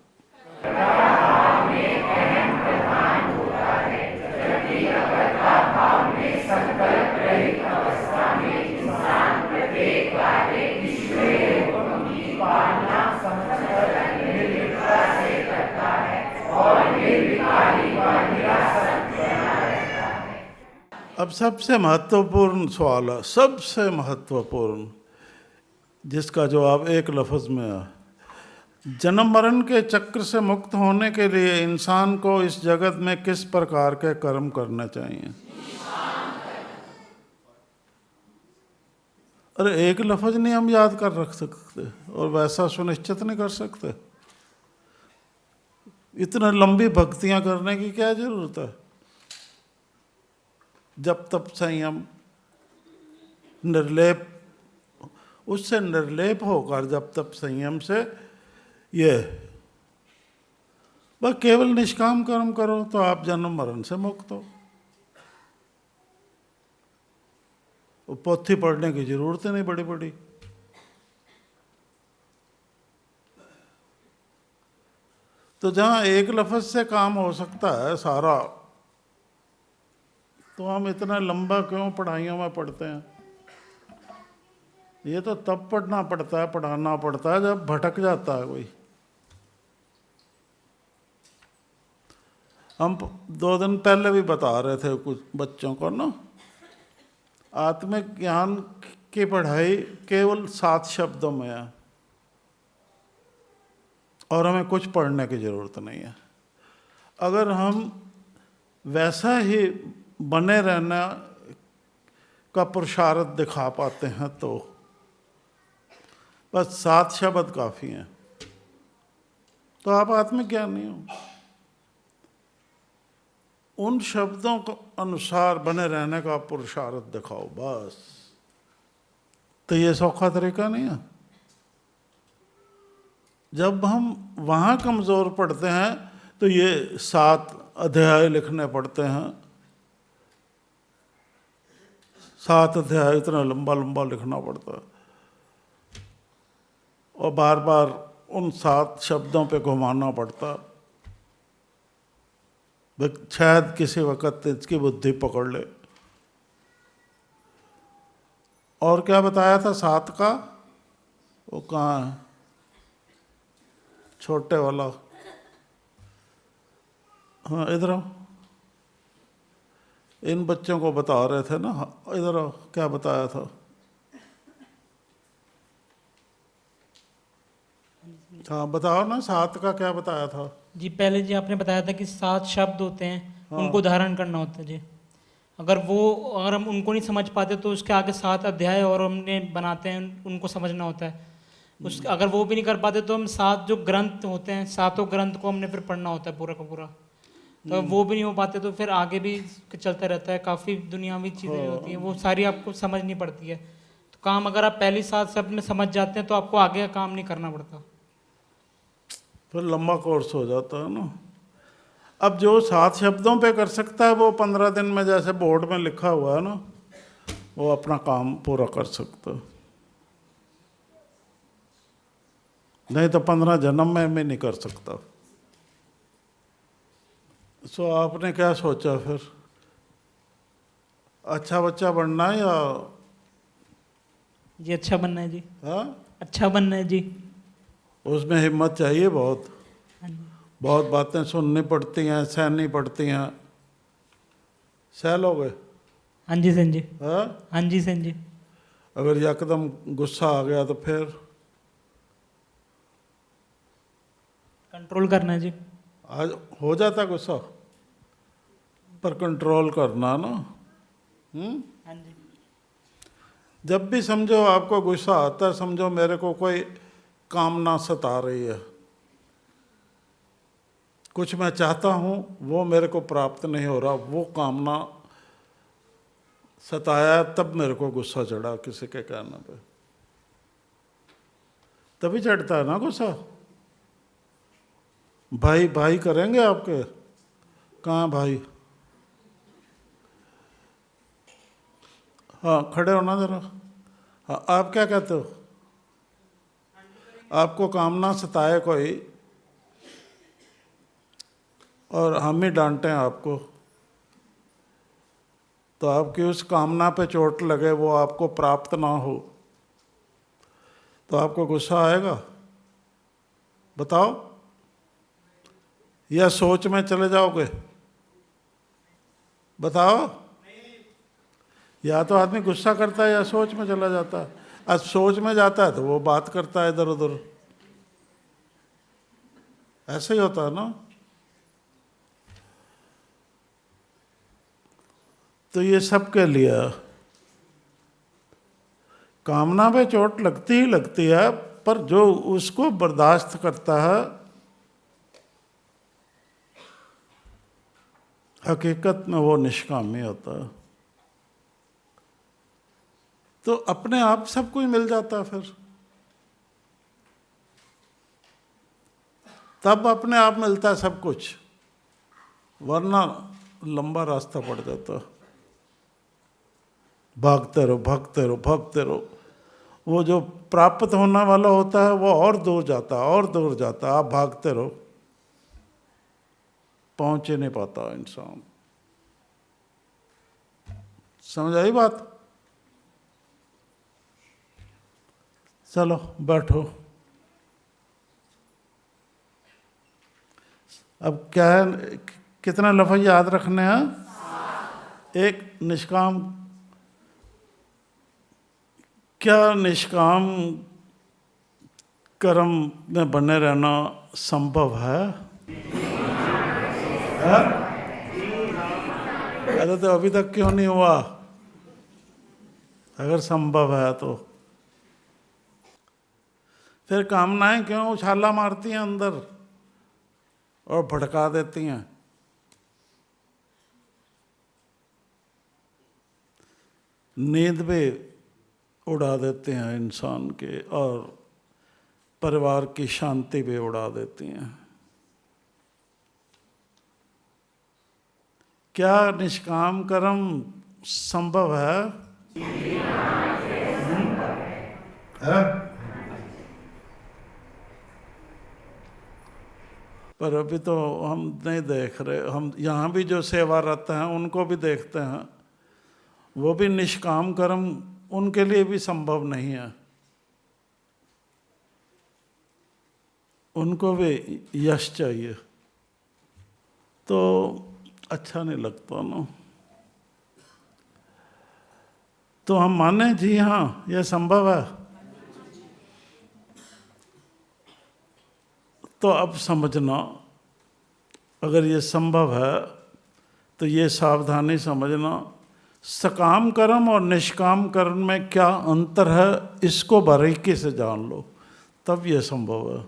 अब सबसे महत्वपूर्ण सवाल है, सबसे महत्वपूर्ण, जिसका जवाब एक लफ्ज़ में है। जन्म मरण के चक्र से मुक्त होने के लिए इंसान को इस जगत में किस प्रकार के कर्म करने चाहिए? अरे एक लफ्ज़ नहीं हम याद कर रख सकते और वैसा सुनिश्चित नहीं कर सकते। इतना लंबी भक्तियां करने की क्या जरूरत है? जब तब संयम, निर्लेप, उससे निर्लेप होकर जब तब संयम से ये बस केवल निष्काम कर्म करो तो आप जन्म मरण से मुक्त हो। पोथी पढ़ने की जरूरत नहीं बड़ी बड़ी। तो जहाँ एक लफ्ज़ से काम हो सकता है सारा, तो हम इतना लंबा क्यों पढ़ाइयों में पढ़ते हैं? ये तो तब पढ़ना पड़ता है, पढ़ाना पड़ता है जब भटक जाता है कोई। हम 2 दिन पहले भी बता रहे थे कुछ बच्चों को ना, आत्मिक ज्ञान की पढ़ाई केवल 7 शब्दों में है और हमें कुछ पढ़ने की ज़रूरत नहीं है। अगर हम वैसा ही बने रहना का पुरुषार्थ दिखा पाते हैं तो बस 7 शब्द काफ़ी हैं, तो आप आत्मज्ञानी हो। उन शब्दों को अनुसार बने रहने का पुरुषार्थ दिखाओ बस। तो ये सौखा तरीका नहीं है। जब हम वहाँ कमज़ोर पड़ते हैं तो ये 7 अध्याय लिखने पड़ते हैं। 7 अध्याय इतना लंबा लंबा लिखना पड़ता है और बार बार उन 7 शब्दों पे घुमाना पड़ता है। शायद किसी वक़्त इसकी बुद्धि पकड़ ले। और क्या बताया था 7 का? वो कहाँ है? छोटे वाला। हाँ इधर आओ, इन बच्चों को बता रहे थे ना, इधर आओ, क्या बताया था? हाँ बताओ ना, 7 का क्या बताया था? जी पहले जी आपने बताया था कि 7 शब्द होते हैं, हाँ। उनको धारण करना होता है जी। अगर हम उनको नहीं समझ पाते तो उसके आगे 7 अध्याय और हमने बनाते हैं, उनको समझना होता है। अगर वो भी नहीं कर पाते तो हम 7 जो ग्रंथ होते हैं, 7 ग्रंथ को हमने फिर पढ़ना होता है पूरा का पूरा। तो वो भी नहीं हो पाते तो फिर आगे भी चलता रहता है, काफ़ी दुनियावी चीज़ें जो होती हैं वो सारी आपको समझनी पड़ती है। तो काम अगर आप पहली 7 शब्द में समझ जाते हैं तो आपको आगे का काम नहीं करना पड़ता। फिर लंबा कोर्स हो जाता है ना। अब जो 7 शब्दों पे कर सकता है वो 15 दिन में, जैसे बोर्ड में लिखा हुआ है ना, वो अपना काम पूरा कर सकता है। नहीं तो 15 जन्म में भी नहीं कर सकता। सो आपने क्या सोचा फिर? अच्छा बच्चा बनना है या? जी अच्छा बनना है जी। हाँ, अच्छा बनना है जी। उसमें हिम्मत चाहिए बहुत। हाँ जी। बहुत बातें सुननी पड़ती हैं, सहनी पड़ती हैं। सह लोगे? हाँ जी सेन जी। हाँ, हाँ जी सेन जी। अगर यकदम गुस्सा आ गया तो फिर? कंट्रोल करना है जी। आज हो जाता गुस्सा, पर कंट्रोल करना ना। हाँ जी। जब भी समझो आपको गुस्सा आता है, समझो मेरे को कोई कामना सता रही है, कुछ मैं चाहता हूँ वो मेरे को प्राप्त नहीं हो रहा, वो कामना सताया, तब मेरे को गुस्सा चढ़ा किसी के कहने पे। तभी चढ़ता है ना गुस्सा। भाई भाई करेंगे आपके? कहाँ भाई? हाँ खड़े होना जरा। हाँ आप क्या कहते हो? आपको कामना सताए कोई और हम ही डांटें आपको, तो आपकी उस कामना पे चोट लगे, वो आपको प्राप्त ना हो, तो आपको गुस्सा आएगा? बताओ। या सोच में चले जाओगे? बताओ। या तो आदमी गुस्सा करता है या सोच में चला जाता है। अब सोच में जाता है तो वो बात करता है इधर उधर, ऐसे ही होता है ना। तो ये सब के लिए कामना पे चोट लगती ही लगती है, पर जो उसको बर्दाश्त करता है, हकीकत में वो निष्कामी होता है। तो अपने आप सब कुछ मिल जाता है फिर। तब अपने आप मिलता है सब कुछ, वरना लंबा रास्ता पड़ जाता। भागते रहो भागते रहो भागते रहो, वो जो प्राप्त होने वाला होता है वो और दूर जाता और दूर जाता। आप भागते रहो, पहुंच ही नहीं पाता इंसान। समझ आई बात? चलो बैठो। अब क्या है, कितना लफ्ज़ याद रखने हैं? एक निष्काम। क्या निष्काम कर्म में बने रहना संभव है? अरे तो अभी तक क्यों नहीं हुआ? अगर संभव है तो फिर कामनाएं क्यों उछाला मारती हैं अंदर और भड़का देती हैं? नींद भी उड़ा देते हैं इंसान के, और परिवार की शांति भी उड़ा देती हैं। क्या निष्काम कर्म संभव है? है? पर अभी तो हम नहीं देख रहे। हम यहाँ भी जो सेवारत हैं उनको भी देखते हैं, वो भी निष्काम कर्म उनके लिए भी संभव नहीं है। उनको भी यश चाहिए, तो अच्छा नहीं लगता ना। तो हम माने जी हाँ यह संभव है। तो अब समझना, अगर ये संभव है तो ये सावधानी समझना, सकाम कर्म और निष्काम कर्म में क्या अंतर है, इसको बारीकी से जान लो, तब ये संभव है।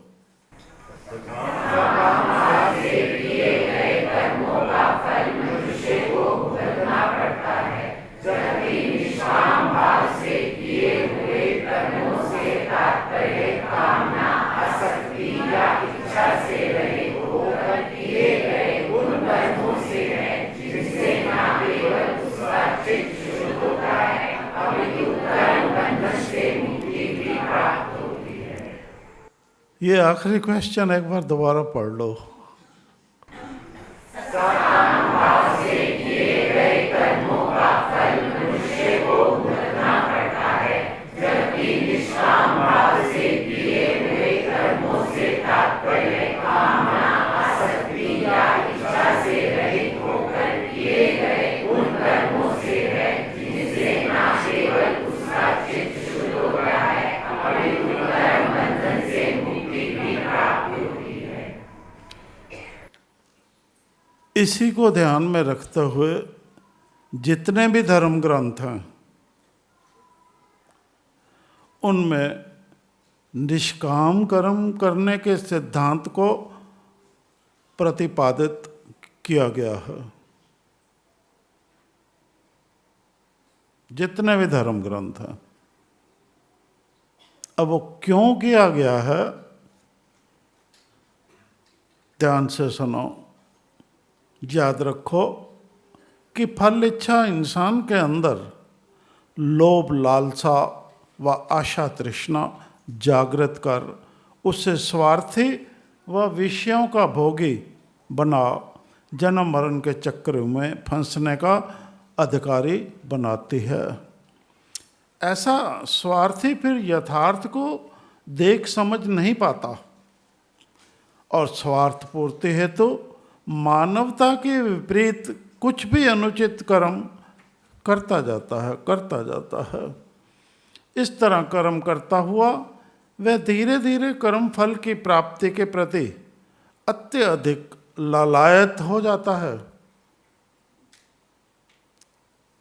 ये आखिरी क्वेश्चन एक बार दोबारा पढ़ लो। इसी को ध्यान में रखते हुए जितने भी धर्म ग्रंथ हैं उनमें निष्काम कर्म करने के सिद्धांत को प्रतिपादित किया गया है। जितने भी धर्म ग्रंथ हैं, अब वो क्यों किया गया है, ध्यान से सुनो, याद रखो कि फल इच्छा इंसान के अंदर लोभ, लालसा व आशा तृष्णा जागृत कर उसे स्वार्थी व विषयों का भोगी बना जन्म मरण के चक्र में फंसने का अधिकारी बनाती है। ऐसा स्वार्थी फिर यथार्थ को देख समझ नहीं पाता और स्वार्थ पूर्ति हेतु मानवता के विपरीत कुछ भी अनुचित कर्म करता जाता है। इस तरह कर्म करता हुआ वह धीरे धीरे कर्म फल की प्राप्ति के प्रति अत्यधिक लालायत हो जाता है।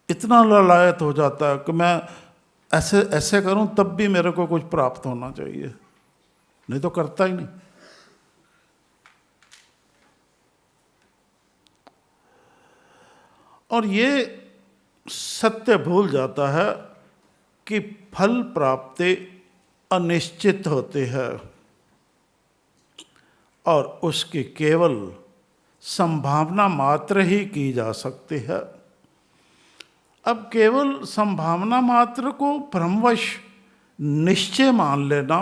इतना लालायत हो जाता है कि मैं ऐसे ऐसे करूं तब भी मेरे को कुछ प्राप्त होना चाहिए, नहीं तो करता ही नहीं। और ये सत्य भूल जाता है कि फल प्राप्ति अनिश्चित होती है और उसकी केवल संभावना मात्र ही की जा सकती है। अब केवल संभावना मात्र को भ्रमवश निश्चय मान लेना,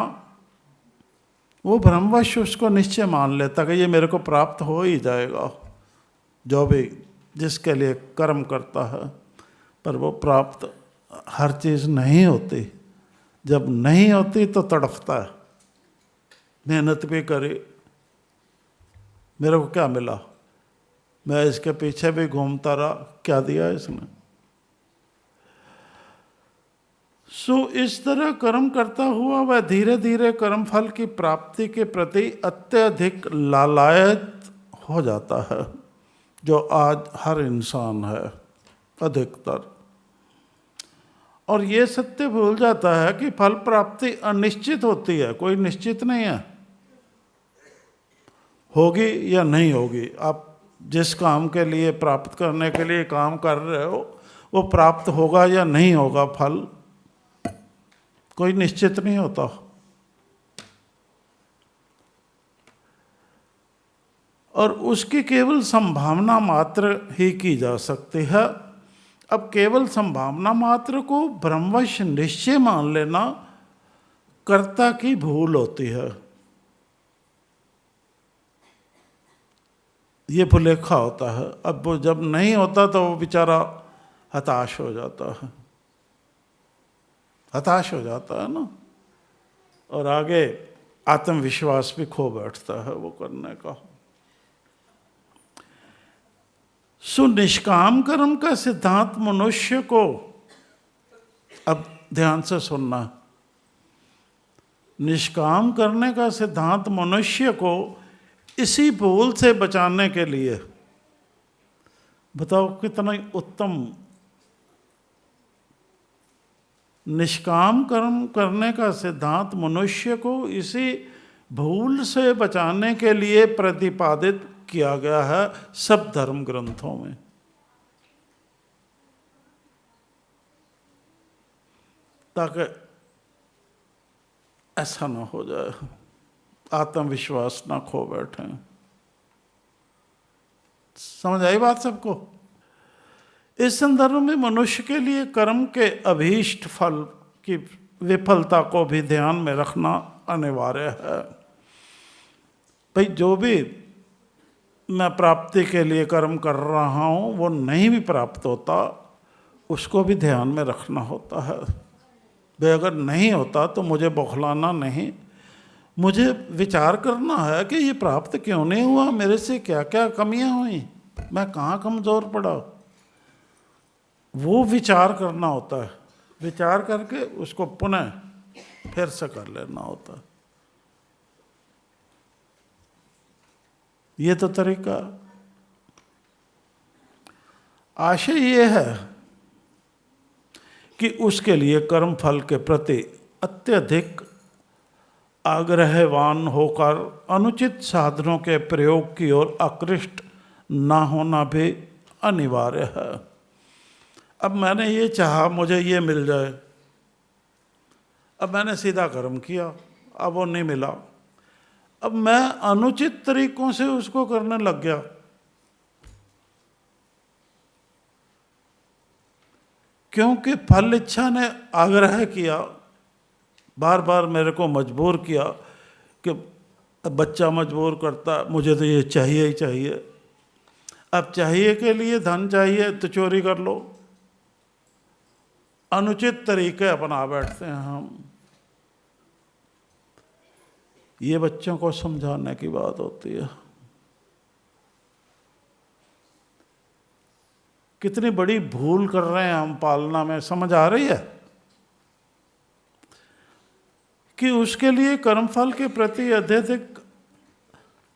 वो भ्रमवश उसको निश्चय मान लेता कि ये मेरे को प्राप्त हो ही जाएगा, जो भी जिसके लिए कर्म करता है, पर वो प्राप्त हर चीज़ नहीं होती। जब नहीं होती तो तड़फता है, मेहनत भी करी, मेरे को क्या मिला, मैं इसके पीछे भी घूमता रहा, क्या दिया इसने। इस तरह कर्म करता हुआ वह धीरे धीरे कर्म फल की प्राप्ति के प्रति अत्यधिक लालायत हो जाता है, जो आज हर इंसान है अधिकतर। और ये सत्य भूल जाता है कि फल प्राप्ति अनिश्चित होती है, कोई निश्चित नहीं है, होगी या नहीं होगी। आप जिस काम के लिए प्राप्त करने के लिए काम कर रहे हो वो प्राप्त होगा या नहीं होगा, फल कोई निश्चित नहीं होता। और उसकी केवल संभावना मात्र ही की जा सकती है। अब केवल संभावना मात्र को भ्रमवश निश्चय मान लेना कर्ता की भूल होती है। ये भुलेखा होता है। अब वो जब नहीं होता तो वो बेचारा हताश हो जाता है, हताश हो जाता है ना। और आगे आत्मविश्वास भी खो बैठता है वो करने का। निष्काम कर्म का सिद्धांत मनुष्य को, अब ध्यान से सुनना, निष्काम करने का सिद्धांत मनुष्य को इसी भूल से बचाने के लिए, बताओ कितना उत्तम, निष्काम कर्म करने का सिद्धांत मनुष्य को इसी भूल से बचाने के लिए प्रतिपादित किया गया है सब धर्म ग्रंथों में। ताकि ऐसा ना हो जाए, आत्मविश्वास ना खो बैठे। समझ आई बात सबको? इस संदर्भ में मनुष्य के लिए कर्म के अभीष्ट फल की विफलता को भी ध्यान में रखना अनिवार्य है। भाई जो भी मैं प्राप्ति के लिए कर्म कर रहा हूँ वो नहीं भी प्राप्त होता, उसको भी ध्यान में रखना होता है। भाई अगर नहीं होता तो मुझे बौखलाना नहीं, मुझे विचार करना है कि ये प्राप्त क्यों नहीं हुआ, मेरे से क्या क्या कमियां हुई, मैं कहाँ कमज़ोर पड़ा, वो विचार करना होता है। विचार करके उसको पुनः फिर से कर लेना होता है। ये तो तरीका। आशय ये है कि उसके लिए कर्म फल के प्रति अत्यधिक आग्रहवान होकर अनुचित साधनों के प्रयोग की ओर आकृष्ट ना होना भी अनिवार्य है। अब मैंने ये चाहा मुझे ये मिल जाए, अब मैंने सीधा कर्म किया, अब वो नहीं मिला, अब मैं अनुचित तरीकों से उसको करने लग गया। क्योंकि फल इच्छा ने आग्रह किया, बार बार मेरे को मजबूर किया कि बच्चा मजबूर करता मुझे तो ये चाहिए ही चाहिए। अब चाहिए के लिए धन चाहिए तो चोरी कर लो, अनुचित तरीके अपना बैठते हैं हम। ये बच्चों को समझाने की बात होती है। कितनी बड़ी भूल कर रहे हैं हम पालना में, समझ आ रही है? कि उसके लिए कर्मफल के प्रति अत्यधिक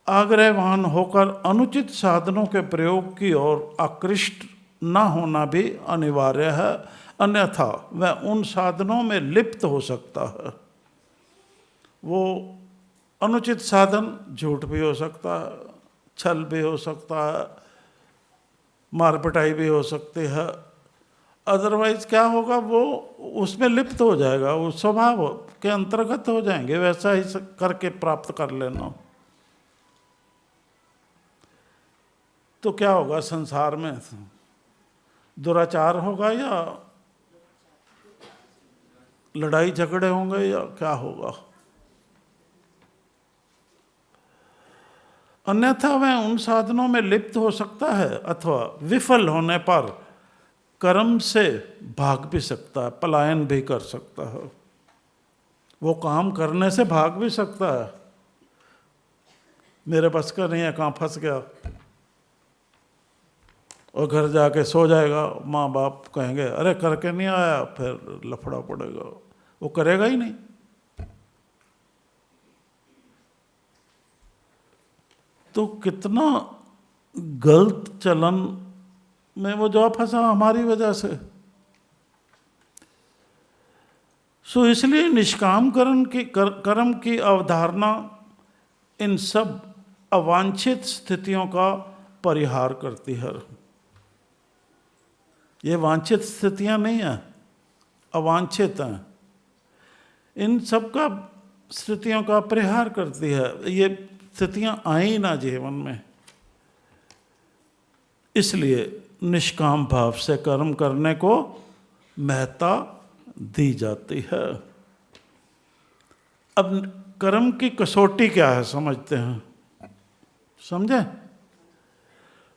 आग्रहवान होकर अनुचित साधनों के प्रयोग की ओर आकृष्ट न होना भी अनिवार्य है, अन्यथा वह उन साधनों में लिप्त हो सकता है। वो अनुचित साधन झूठ भी हो सकता है, छल भी हो सकता है, मार पिटाई भी हो सकती है। अदरवाइज क्या होगा, वो उसमें लिप्त हो जाएगा, वो स्वभाव के अंतर्गत हो जाएंगे, वैसा ही करके प्राप्त कर लेना। तो क्या होगा संसार में, दुराचार होगा या लड़ाई झगड़े होंगे या क्या होगा? अन्यथा वह उन साधनों में लिप्त हो सकता है अथवा विफल होने पर कर्म से भाग भी सकता है, पलायन भी कर सकता है। वो काम करने से भाग भी सकता है, मेरे बस का नहीं है, कहाँ फंस गया, और घर जाके सो जाएगा। माँ बाप कहेंगे अरे करके नहीं आया, फिर लफड़ा पड़ेगा, वो करेगा ही नहीं। तो कितना गलत चलन में वो जा फंसा हमारी वजह से। सो इसलिए निष्काम कर्म की अवधारणा इन सब अवांछित स्थितियों का परिहार करती है। ये वांछित स्थितियां नहीं हैं, अवांछित हैं। इन सब का स्थितियों का परिहार करती है। ये स्थितियां आई ना जीवन में, इसलिए निष्काम भाव से कर्म करने को महत्ता दी जाती है। अब कर्म की कसौटी क्या है समझते हैं, समझे?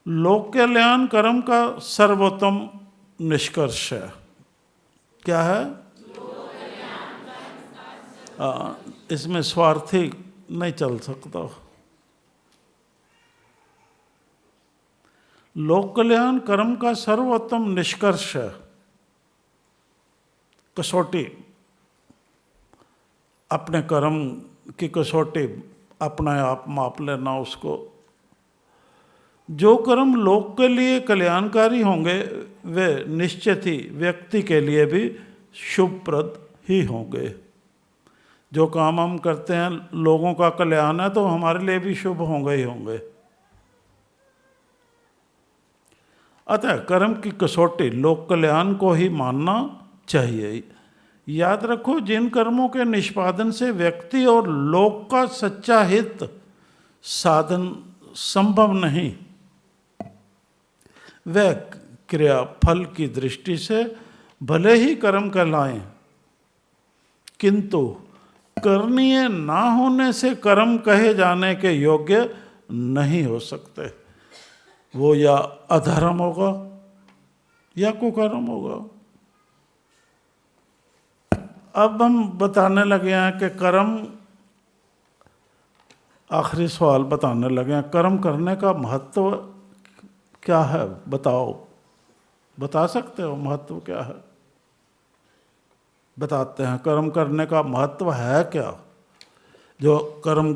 लोक कल्याण कर्म का सर्वोत्तम निष्कर्ष है। क्या है? इसमें स्वार्थी नहीं चल सकता। लोक कल्याण कर्म का सर्वोत्तम निष्कर्ष है। कसौटी, अपने कर्म की कसौटी अपने आप माप लेना उसको। जो कर्म लोक के लिए कल्याणकारी होंगे वे निश्चित ही व्यक्ति के लिए भी शुभप्रद ही होंगे। जो काम हम करते हैं लोगों का कल्याण है तो हमारे लिए भी शुभ होंगे ही होंगे। अतः कर्म की कसौटी लोक कल्याण को ही मानना चाहिए। याद रखो, जिन कर्मों के निष्पादन से व्यक्ति और लोक का सच्चा हित साधन संभव नहीं, वह क्रिया फल की दृष्टि से भले ही कर्म कहलाएं, किंतु करणीय ना होने से कर्म कहे जाने के योग्य नहीं हो सकते। वो या अधर्म होगा या कुकर्म होगा। अब हम बताने लगे हैं कि कर्म, आखिरी सवाल बताने लगे हैं, कर्म करने का महत्व क्या है? बताओ, बता सकते हो महत्व क्या है? बताते हैं, कर्म करने का महत्व है क्या? जो कर्म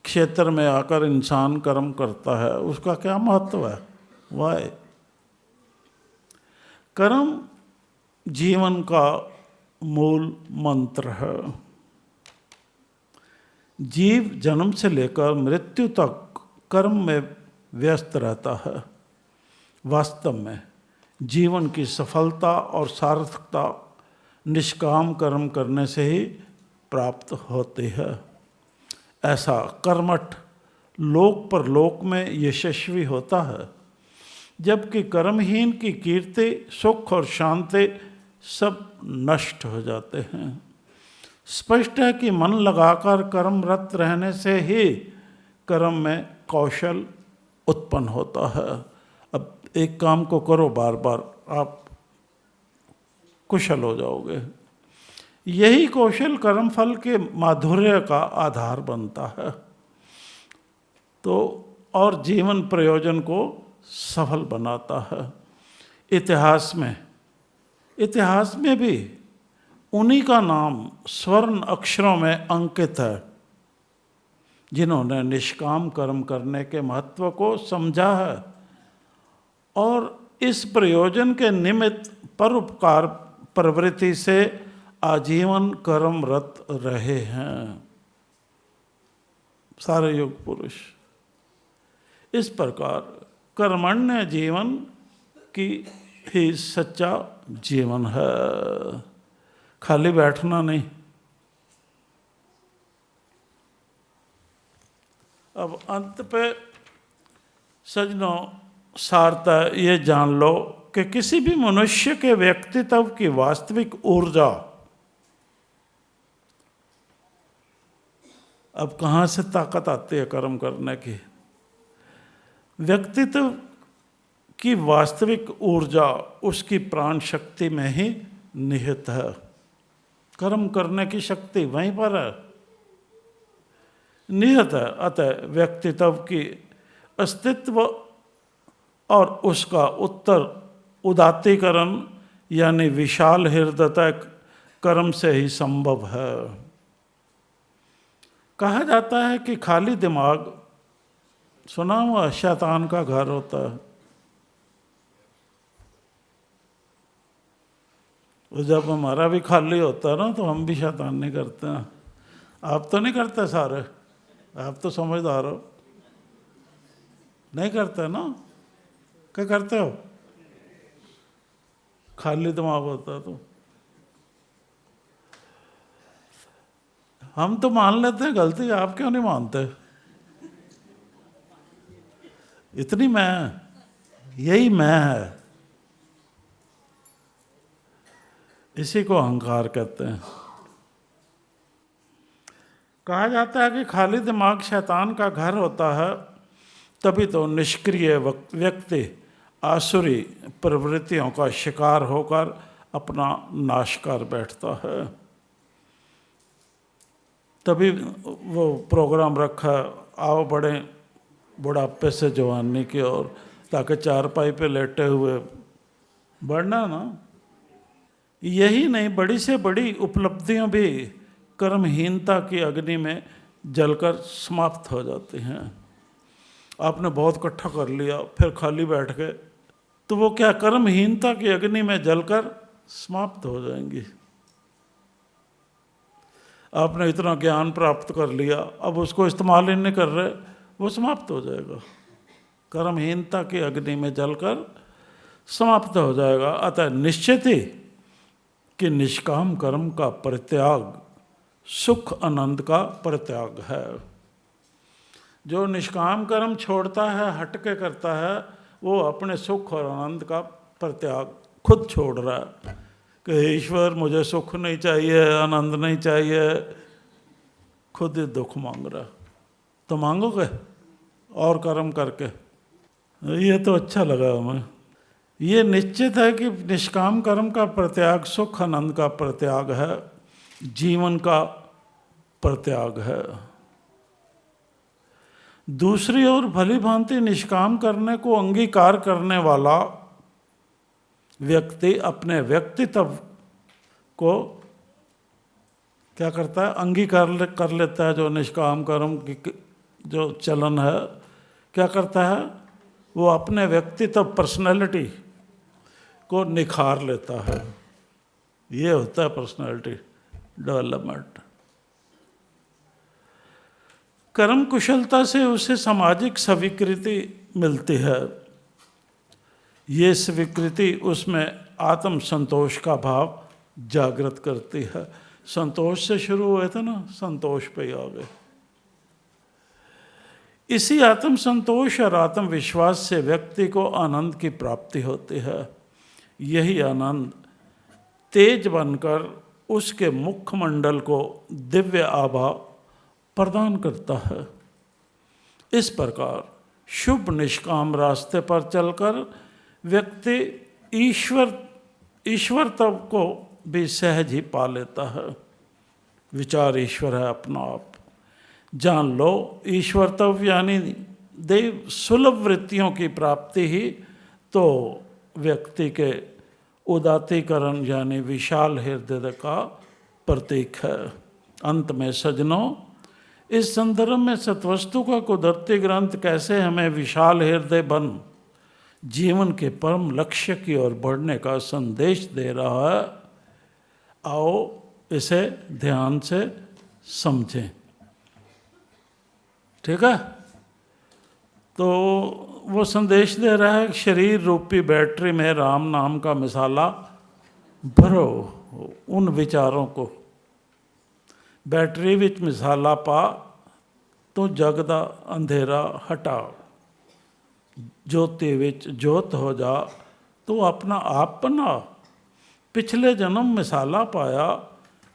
क्षेत्र में आकर इंसान कर्म करता है उसका क्या महत्व है? वाय कर्म जीवन का मूल मंत्र है। जीव जन्म से लेकर मृत्यु तक कर्म में व्यस्त रहता है। वास्तव में जीवन की सफलता और सार्थकता निष्काम कर्म करने से ही प्राप्त होती है। ऐसा कर्मठ लोक परलोक में यशस्वी होता है, जबकि कर्महीन की कीर्ति, सुख और शांति सब नष्ट हो जाते हैं। स्पष्ट है कि मन लगाकर कर्मरत रहने से ही कर्म में कौशल उत्पन्न होता है। अब एक काम को करो बार बार, आप कुशल हो जाओगे। यही कौशल कर्मफल के माधुर्य का आधार बनता है तो और जीवन प्रयोजन को सफल बनाता है। इतिहास में भी उन्हीं का नाम स्वर्ण अक्षरों में अंकित है जिन्होंने निष्काम कर्म करने के महत्व को समझा है और इस प्रयोजन के निमित्त परोपकार प्रवृत्ति से आजीवन कर्मरत रहे हैं। सारे युग पुरुष। इस प्रकार कर्मण्य जीवन की ही सच्चा जीवन है, खाली बैठना नहीं। अब अंत पे सजनों सारता ये जान लो कि किसी भी मनुष्य के व्यक्तित्व की वास्तविक ऊर्जा अब कहाँ से ताकत आती है कर्म करने की? व्यक्तित्व की वास्तविक ऊर्जा उसकी प्राण शक्ति में ही निहित है। कर्म करने की शक्ति वहीं पर है, निहित है। अतः व्यक्तित्व की अस्तित्व और उसका उत्तर उदात्तीकरण यानी विशाल हृदयता कर्म से ही संभव है। कहा जाता है कि खाली दिमाग, सुना हुआ, शैतान का घर होता है। और जब हमारा भी खाली होता है ना तो हम भी शैतान नहीं करते हैं। आप तो नहीं करते सारे, आप तो समझदार हो, नहीं करते ना? क्या करते हो? खाली दिमाग होता है तो हम तो मान लेते हैं गलती, आप क्यों नहीं मानते? इतनी मैं, यही मैं है, इसी को अहंकार कहते हैं। कहा जाता है कि खाली दिमाग शैतान का घर होता है, तभी तो निष्क्रिय व्यक्ति आसुरी प्रवृत्तियों का शिकार होकर अपना नाश कर बैठता है। तभी वो प्रोग्राम रखा, आओ बढ़े बुढ़ापे से जवानी की ओर, ताकि चारपाई पे लेटे हुए बढ़ना ना। यही नहीं, बड़ी से बड़ी उपलब्धियां भी कर्महीनता की अग्नि में जलकर समाप्त हो जाती हैं। आपने बहुत इकट्ठा कर लिया, फिर खाली बैठ गए, तो वो क्या कर्महीनता की अग्नि में जलकर समाप्त हो जाएंगी। आपने इतना ज्ञान प्राप्त कर लिया, अब उसको इस्तेमाल ही नहीं कर रहे, वो समाप्त हो जाएगा, कर्महीनता की अग्नि में जलकर समाप्त हो जाएगा। अतः निश्चित ही कि निष्काम कर्म का परित्याग सुख आनंद का परित्याग है। जो निष्काम कर्म छोड़ता है, हटके करता है, वो अपने सुख और आनंद का परित्याग खुद छोड़ रहा है कि ईश्वर मुझे सुख नहीं चाहिए, आनंद नहीं चाहिए, खुद ही दुख मांग रहा है। तो मांगोगे और कर्म करके? ये तो अच्छा लगा हमें। ये निश्चित है कि निष्काम कर्म का परित्याग सुख आनंद का परित्याग है, जीवन का परित्याग है। दूसरी ओर भली भांति निष्काम करने को अंगीकार करने वाला व्यक्ति अपने व्यक्तित्व को क्या करता है, अंगीकार कर लेता है। जो निष्काम कर्म की जो चलन है, क्या करता है, वो अपने व्यक्तित्व पर्सनैलिटी को निखार लेता है। ये होता है पर्सनैलिटी डेवलपमेंट। कर्म कुशलता से उसे सामाजिक स्वीकृति मिलती है। ये स्वीकृति उसमें आत्म संतोष का भाव जागृत करती है। संतोष से शुरू हुए थे ना, संतोष पे ही आ गए। इसी आत्म संतोष और आत्मविश्वास से व्यक्ति को आनंद की प्राप्ति होती है। यही आनंद तेज बनकर उसके मुखमंडल को दिव्य आभा प्रदान करता है। इस प्रकार शुभ निष्काम रास्ते पर चलकर व्यक्ति ईश्वरत्व को भी सहज ही पा लेता है। विचार ईश्वर है अपना आप, जान लो। ईश्वरत्व यानी देव सुलभ वृत्तियों की प्राप्ति ही तो व्यक्ति के उदात्तीकरण यानी विशाल हृदय का प्रतीक है। अंत में सज्जनों, इस संदर्भ में सत्वस्तु का कुदरती ग्रंथ कैसे हमें विशाल हृदय बन जीवन के परम लक्ष्य की ओर बढ़ने का संदेश दे रहा है, आओ इसे ध्यान से समझें। ठीक है, तो वो संदेश दे रहा है, शरीर रूपी बैटरी में राम नाम का मिसाला भरो। उन विचारों को बैटरी विच मिसाला पा तो जग दा अंधेरा हटा। ज्योति विच जोत हो जा तो अपना आप बना। पिछले जन्म मिसाला पाया,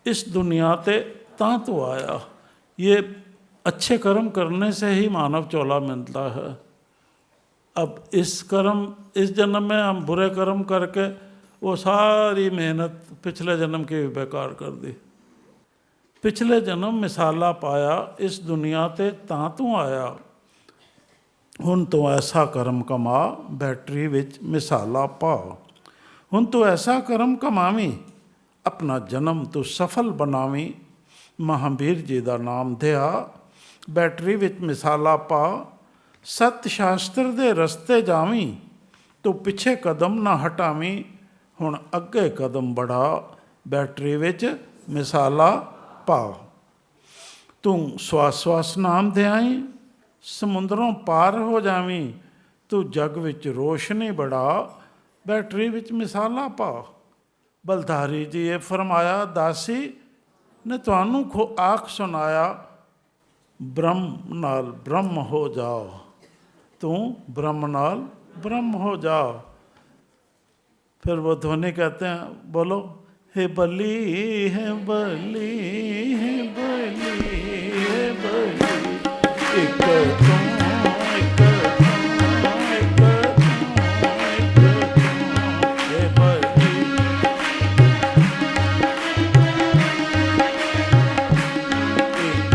इस दुनिया ते तां तो आया। ये अच्छे कर्म करने से ही मानव चोला मिलता है। अब इस जन्म में हम बुरे कर्म करके वो सारी मेहनत पिछले जन्म की भी बेकार कर दी। पिछले जन्म मिसाला पाया, इस दुनिया ते तां तू आया। हुण तो ऐसा कर्म कमा, बैटरी विच मिसाला पा। हुण तो ऐसा कर्म कमावी, अपना जन्म तू सफल बनावी। महावीर जी दा नाम धिया, बैटरी विच मिसाला पा। सत शास्त्र दे रस्ते जावी, तू पिछे कदम ना हटावी। हुण अगे कदम बढ़ा, बैटरी विच मिसाला पा। तू श्वास श्वास नाम ध्याई, समुद्रों पार हो जावी। तू जग विच रोशनी बढ़ा, बैटरी विच मिसाला पा। बलधारी जी ये फरमाया, दासी ने तुहानू आख सुनाया, ब्रह्म नाल ब्रह्म हो जाओ। तू ब्रह्म नाल ब्रह्म हो जाओ। फिर वो ध्वनि कहते हैं, बोलो, हे बली है बली है बली है बली, एक तुम एक हे बली। एक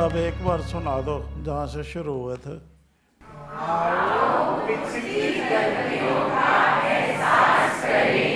अब एक बार सुना दो जहाँ से शुरू हुए थे। पिछली गलतियों का एहसास करें,